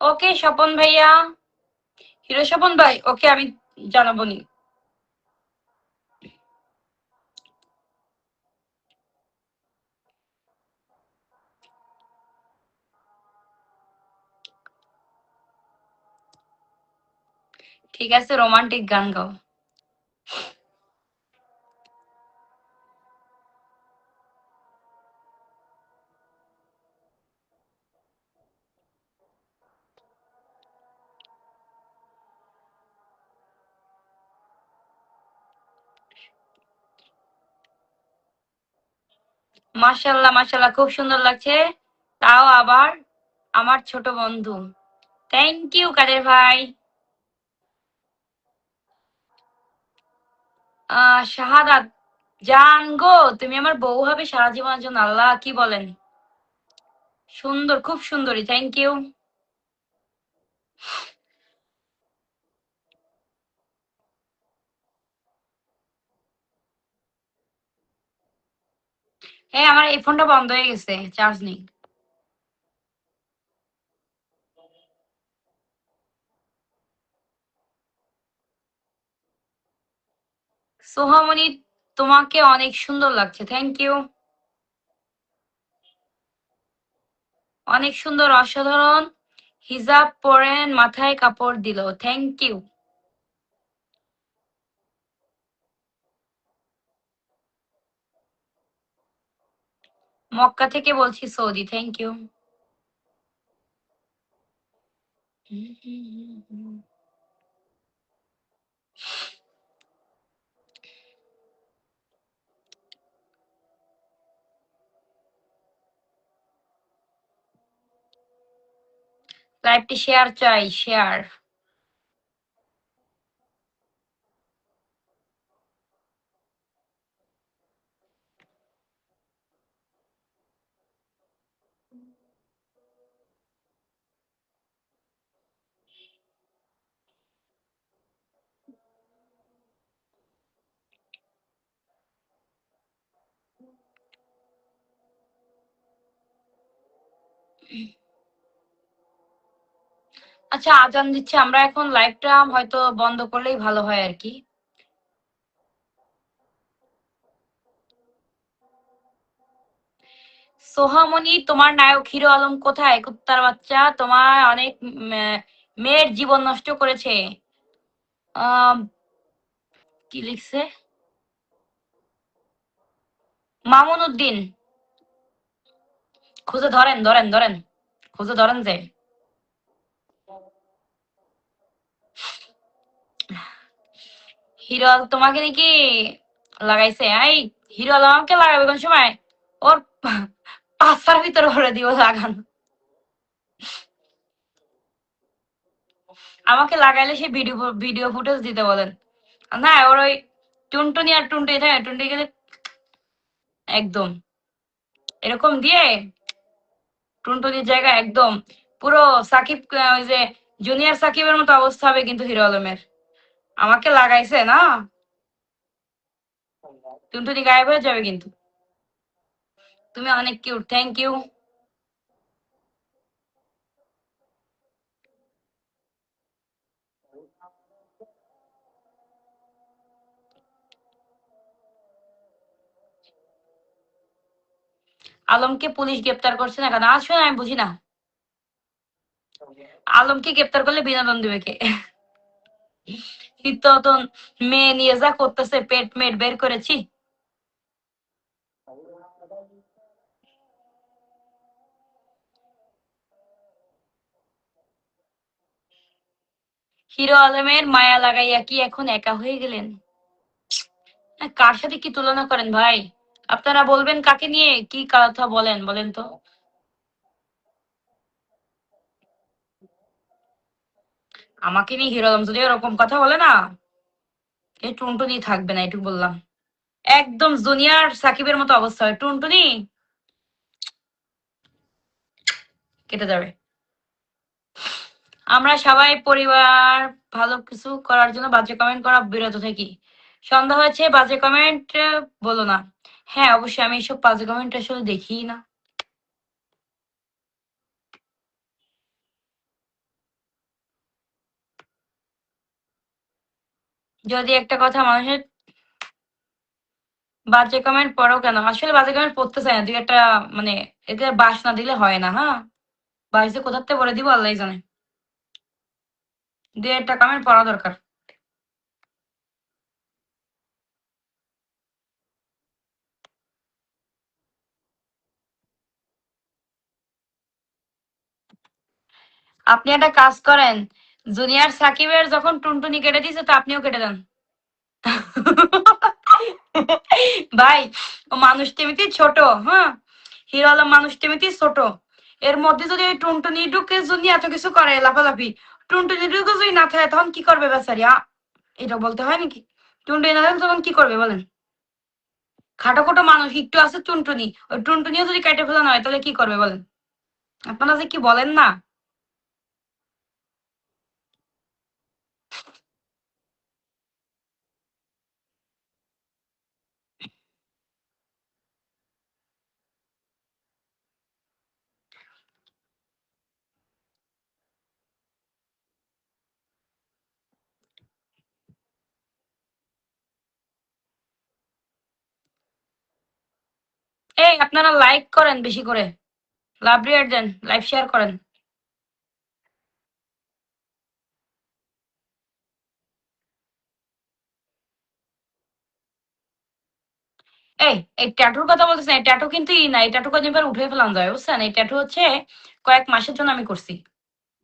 ওকে স্বপন ভাইয়া, হিরো স্বপন ভাই, ওকে আমি জানাবো নি। ঠিক আছে, রোমান্টিক গান গাও। মাশাল্লাহ মাশাল্লাহ, খুব সুন্দর লাগছে। তাও আবার আমার ছোট বন্ধু। থ্যাংক ইউ কাদের ভাই। শাহাদাত, জান গো, তুমি আমার বউ হবে সারা জীবনের জন্য। আল্লাহ, কি বলেন? সুন্দর, খুব সুন্দরী, থ্যাংক ইউ। হ্যাঁ, আমার এই ফোনটা বন্ধ হয়ে গেছে, চার্জ নেই। সোহামণি, তোমাকে অনেক সুন্দর লাগছে, থ্যাংক ইউ। অনেক সুন্দর, অসাধারণ। হিজাব পরেন, মাথায় কাপড় দিল, থ্যাংক ইউ। মক্কা থেকে বলছি সৌদি, থ্যাংক ইউ। লাইভটি শেয়ার চাই, শেয়ার। আচ্ছা, আজান দিচ্ছে, আমরা এখন লাইভটা হয়তো বন্ধ করলেই ভালো হয় আর কি। সোহামণি, তোমার নায়ক হিরো আলম কোথায়? কুত্তার বাচ্চা, তোমার অনেক মেয়ের জীবন নষ্ট করেছে। আহ কি লিখছে? মামুন উদ্দিন, খুঁজে ধরেন ধরেন ধরেন, খুঁজে ধরেন যে। হিরো তোমাকে নাকি লাগাইছে? এই, হিরো আলম আমাকে লাগাবে কোন সময়? ওর পাঁচার ভিতরে ভরে দিব লাগান। আমাকে লাগাইলে সে ভিডিও ভিডিও ফুটেজ দিতে বলেন। না, ওর ওই টুনটুনি আর টুনটুনি থাকে, টুনটুনি গেলে একদম এরকম দিয়ে টুনটুনির জায়গা একদম পুরো সাকিব, ওই যে জুনিয়র সাকিবের মতো অবস্থা হবে কিন্তু হিরো আলমের। আমাকে লাগাইছে না। টুনটুনি গায়েব হয়ে যাবে কিন্তু। তুমি অনেক কিউট, থ্যাংক ইউ। আলমকে পুলিশ গ্রেপ্তার করছে না কেন? আসলে আমি বুঝি না, আলমকে গ্রেপ্তার করলে বিনোদন দেবে কে? তো মেয়ে নিয়ে যা করতেছে, পেট মেট বের করেছি। হিরো আলমের মায়া লাগাইয়া কি এখন একা হয়ে গেলেন? কার সাথে কি তুলনা করেন ভাই? আপনারা বলবেন কাকে নিয়ে কি কথা বলেন, বলেন তো। আমাকে নিয়ে হিরো আলম যদি এরকম কথা বলে না, এই টুনটুনি থাকবে না, এটুকু বললাম। একদম জুনিয়র সাকিবের মতো অবস্থা হয়, টুনটুনি কেটে যাবে। আমরা সবাই পরিবার ভালো কিছু করার জন্য বাজে কমেন্ট করা বিরত থাকি। সন্ধ্যা হয়েছে, বাজে কমেন্ট বলো না। হ্যাঁ অবশ্যই, আমি এইসব বাজে কমেন্ট আসলে দেখি না। যদি একটা কথা মানুষের বাজে কমেন্ট পড়ো কেন? আসলে বাজে কমেন্ট পড়তে চাই না, দুই একটা মানে এতে বাস না দিলে হয় না। হ্যাঁ, বাস দিয়ে কোথাতে পড়ে দিব আল্লাহ জানে। দুই একটা কমেন্ট পড়া দরকার। আপনি একটা কাজ করেন, জুনিয়র সাকিবের যখন টুনটুনি কেটে দিয়েছে তো আপনিও কেটে দেন। ভাই, ও মানুষটা এমনিতেই ছোট। হ্যাঁ, হিরো আলম মানুষটা এমনিতেই ছোট। এর মধ্যে যদি ওই টুনটুনি ঢুকে যদি এত কিছু করে লাফালাফি, টুনটুনি ঢুকে যদি না থাকে তখন কি করবে বেচারি? এটা বলতে হয় নাকি? টুনটুনি না থাকলে তখন কি করবে বলেন? খাটো খাটো মানুষ একটু আছে টুনটুনি, ওই টুনটুনিও যদি কেটে ফেলানো হয় তাহলে কি করবে বলেন? আপনারা যে কি বলেন না। এই আপনারা লাইক করেন বেশি করে, লাভ রিয়ার দেন, লাইভ শেয়ার করেন। এই এই ট্যাটুর কথা বলতেছেন, এই ট্যাটু কিন্তু ই না, এই ট্যাটু কদিন পর উঠে ফেলান যায় বুঝছেন? এই ট্যাটু হচ্ছে কয়েক মাসের জন্য আমি করছি,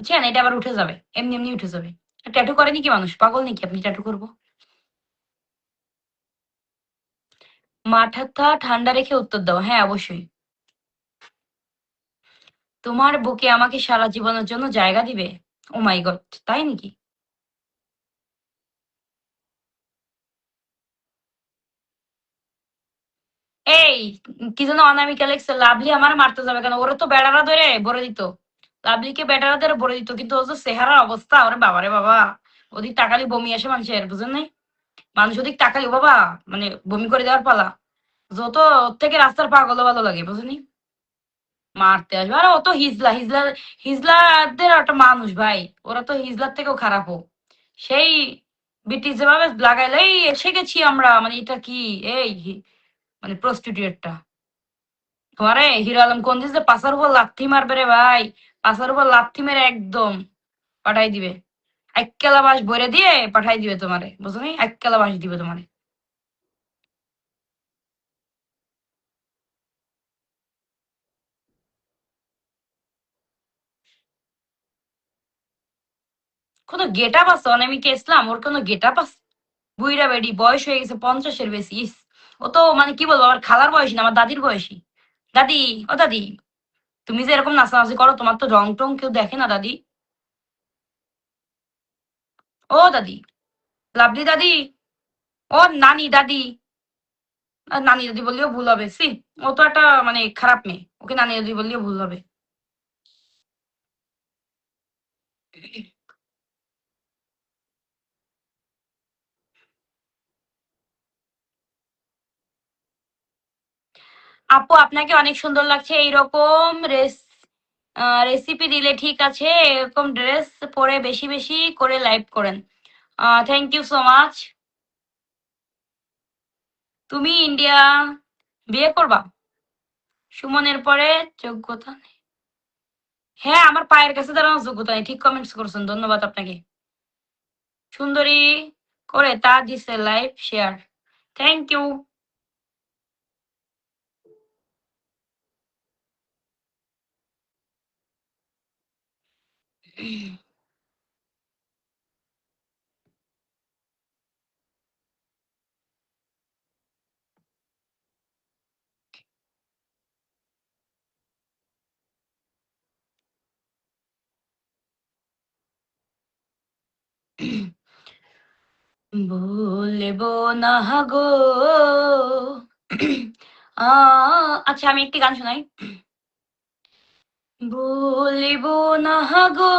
বুঝছেন? এটা আবার উঠে যাবে, এমনি এমনি উঠে যাবে। ট্যাটু করেনি কি মানুষ পাগল নাকি আপনি ট্যাটু করবো? মাথাটা ঠান্ডা রেখে উত্তর দাও, হ্যাঁ অবশ্যই। তোমার বুকে আমাকে সারা জীবনের জন্য জায়গা দিবে? ও মাই গড, তাই নাকি? এই কি যেন অনামিকা লেগছে, লাভলি আমার মারতে যাবে কেন? ওরা তো বেড়ারা ধরে ভরে দিত, লাভলিকে বেটারা ধরে ভরে দিত, কিন্তু ও যে চেহারার অবস্থা, ওরে বাবারে বাবা, ওদিক তাকালি বমি আসে মানুষের, বুঝেন নাই? মানুষ ওদিক তাকালি ও বাবা, মানে বমি করে দেওয়ার পালা। যত ওর থেকে রাস্তার পাগল ভালো লাগে, বুঝলি? মারতে আসবে, আরে ও তো হিজলা হিজলা, হিজলাদের একটা মানুষ ভাই, ওরা তো হিজলার থেকেও খারাপ হোক। সেই ব্রিটিশ যেভাবে লাগাইলে এই এসে গেছি আমরা, মানে এটা কি এই মানে প্রস্টিটিউটটা। তোমারে হিরো আলম কোন দিন যে পাশার উপর লাথি মারবে রে ভাই, পাশার উপর লাথি মেরে একদম পাঠাই দিবে। এককেলা বাস ভরে দিয়ে পাঠাই দিবে তোমারে, বুঝো নি? এককেলা বাস দিবে তোমারে। কোনো গেট আপ আছে অনামিকা ইসলাম? ওর কোনো গেট আপ আছে? বুইড়া বেডি, বয়স হয়ে গেছে 50-এর বেশি, ইস। ও তো মানে কি বলবো, আমার খালার বয়সী না, আমার দাদির বয়সী। দাদি, ও দাদি, তুমি যে এরকম নাচানাচি করো, তোমার তো রং টং কেউ দেখে না দাদি। ও দাদি, লাভলি দাদি, ও নানি দাদি। নানি দাদি বললেও ভুল হবে, সি। ও তো একটা মানে খারাপ মেয়ে, ওকে নানি দাদি বললেও ভুল হবে। আপু আপনাকে অনেক সুন্দর লাগছে, এইরকম রেসিপি দিলে ঠিক আছে, এরকম ড্রেস পরে বেশি বেশি করে লাইভ করেন। Thank you so much. তুমি ইন্ডিয়া বিয়ে করবা? সুমনের পরে যোগ্যতা নেই। হ্যাঁ, আমার পায়ের কাছে দাঁড়ানোর যোগ্যতা নেই, ঠিক কমেন্টস করছেন, ধন্যবাদ আপনাকে। সুন্দরী করে তা দিছে লাইভ শেয়ার, থ্যাংক ইউ। বলবো না গো আচ্ছা আমি একটি গান শোনাই। বলবো না গো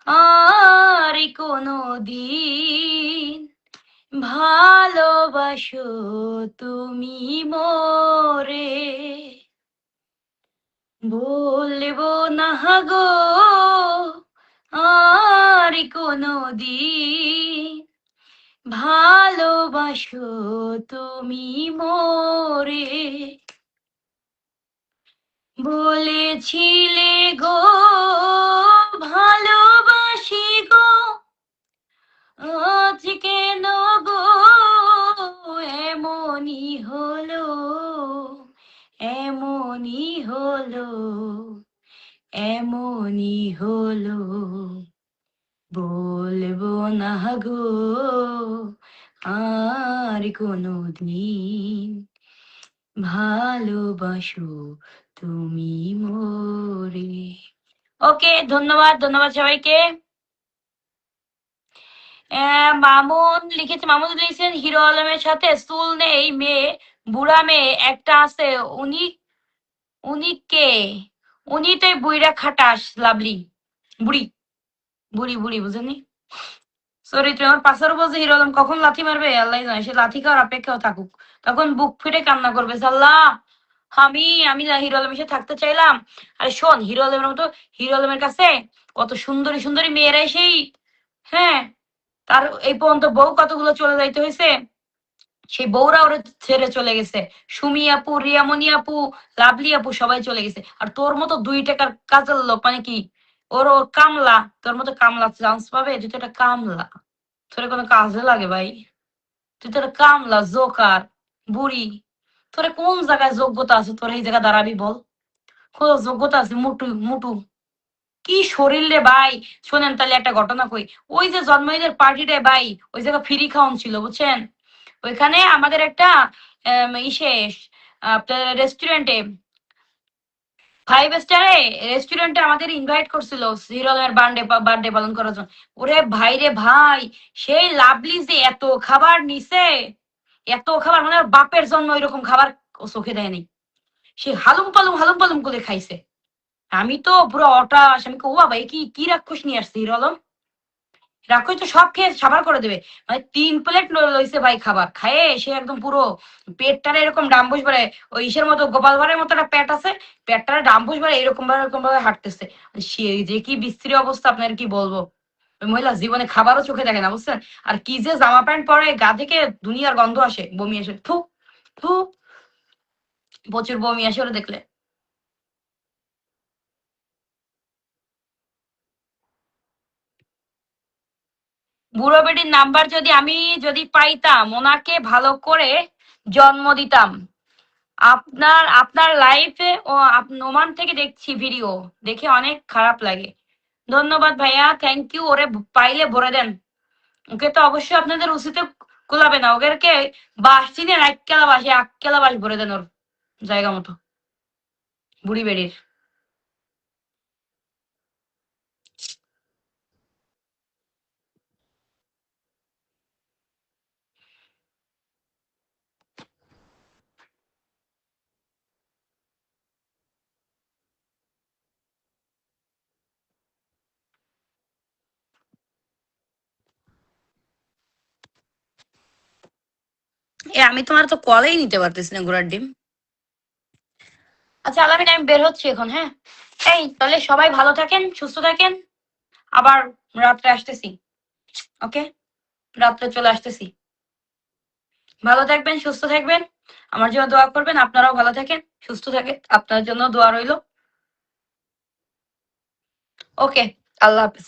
আর কোনো দিন, ভালোবাসো তুমি মোরে। বলবো না গো আর কোনো দিন, ভালোবাসো তুমি মোরে। বলেছিলে গো ভালোবাসি গো, আজ কেন গো এমনই হলো, এমনই হলো, এমনই হলো। বলবো না গো আর কোনো দিন, ভালোবাসো তুমি মোরে। ওকে, ধন্যবাদ, ধন্যবাদ সবাইকে। মামুন লিখেছে, মামুন লিখেছেন হিরো আলমের সাথে চুল নেই মেয়ে, বুড়া মেয়ে একটা আছে, উনি উনি কে? উনি তো এই বুইড়া খাটাস লাভলি, বুড়ি, বুড়ি বুড়ি বুঝেনি। সরি, তুই আমার পাশের উপর যে হিরো আলম কখন লাথি মারবে আল্লাহ জানে, সে লাথি খাওয়ার অপেক্ষাও থাকুক, তখন বুক ফেটে কান্না করবে আল্লাহ, আমি আমি না হিরো আলমের সাথে থাকতে চাইলাম। আরে শোন, হিরো আলমের মতো, হিরো আলমের কাছে কত সুন্দরী সুন্দরী মেয়েরা সেই, হ্যাঁ, তার এই পর্যন্ত বউ কতগুলো চলে যাইতে হয়েছে, সেই বউরা ওরা ছেড়ে চলে গেছে, সুমি আপু, রিয়ামণি আপু, লাভলি আপু সবাই চলে গেছে, আর তোর মতো 2 টাকার কাজের লোক মানে কি, ও কামলা, তোর মতো কামলা চান্স পাবে? তুই তো একটা কামলা, তোর কোনো কাজে লাগে ভাই? তুই তো একটা কামলা, জোকার, বুড়ি, তোর কোন জায়গায় যোগ্যতা আছে তোর এই জায়গায় দাঁড়াবি বল? কোন যোগ্যতা আছে? মুটু মুটু, কি শরীর রে ভাই। শোনেন তাহলে একটা ঘটনা কই, ওই যে জন্মদিনের পার্টিটা ভাই, ওই জায়গা ফ্রি খাওয়ান ছিল বুঝছেন, ওইখানে আমাদের একটা ইসে আপনার রেস্টুরেন্টে, 5 স্টারে রেস্টুরেন্টে আমাদের ইনভাইট করছিল হিরোদের বার্থডে পালন করার জন্য। ওরে ভাই রে ভাই, সেই লাভলি যে এত খাবার নিছে, এত খাবার মানে ওর বাপের জন্ম এরকম খাবার ও চোখে দেয়নি, সে হালুম পালুম করে খাইছে। আমি তো পুরো অটাশ, আমি ও বাবা, এ কি কি রাক্ষস নিয়ে আসছে হিরো আলম, রাক্ষস তো সব খেয়ে সাবার করে দেবে। মানে 3 প্লেট লইছে ভাই খাবার, খায়ে সে একদম পুরো পেটটারে এরকম ডাম্বুস ভরে, ওই ইসের মতো গোপাল ভাড়ের মতো একটা পেট আছে, পেটটারে ডাম্বুস ভরে এরকম ভাবে হাঁটতেছে। সে যে কি বিশ্রী অবস্থা, আপনার কি বলবো। ওই মহিলা জীবনে খাবারও চোখে দেখে না বুঝছেন, আর কি যে জামা প্যান্ট পরে, গা থেকে দুনিয়ার গন্ধ আসে, বমি আসে, থু থু, প্রচুর বমি আসে ওরা দেখলে। বুড়ো বেটির নাম্বার যদি আমি যদি পাইতাম, ওনাকে ভালো করে জন্ম দিতাম। আপনার আপনার লাইফে ও ওমান থেকে দেখছি ভিডিও, দেখে অনেক খারাপ লাগে। ধন্যবাদ ভাইয়া, থ্যাংক ইউ। ওরে পাইলে ভরে দেন, ওকে তো অবশ্যই আপনাদের উচিতে কুলাবে না, ওদেরকে বাস চিনেন, 1 কেলা বাস, 1 কেলা বাস ভরে দেন ওর জায়গা মতো, বুড়ি বেড়ির। আমি তোমার তো কলেই নিতে পারতেছি না ঘোড়ার ডিম। আচ্ছা আলামিন, আমি বের হচ্ছি এখন, হ্যাঁ? এই তাহলে সবাই ভালো থাকেন, সুস্থ থাকেন। আবার রাত্রে আসতেছি। ওকে, রাত্রে চলে আসতেছি। ভালো থাকবেন, সুস্থ থাকবেন, আমার জন্য দোয়া করবেন। আপনারাও ভালো থাকেন, সুস্থ থাকেন, আপনার জন্য দোয়া রইল। ওকে, আল্লাহ হাফেজ।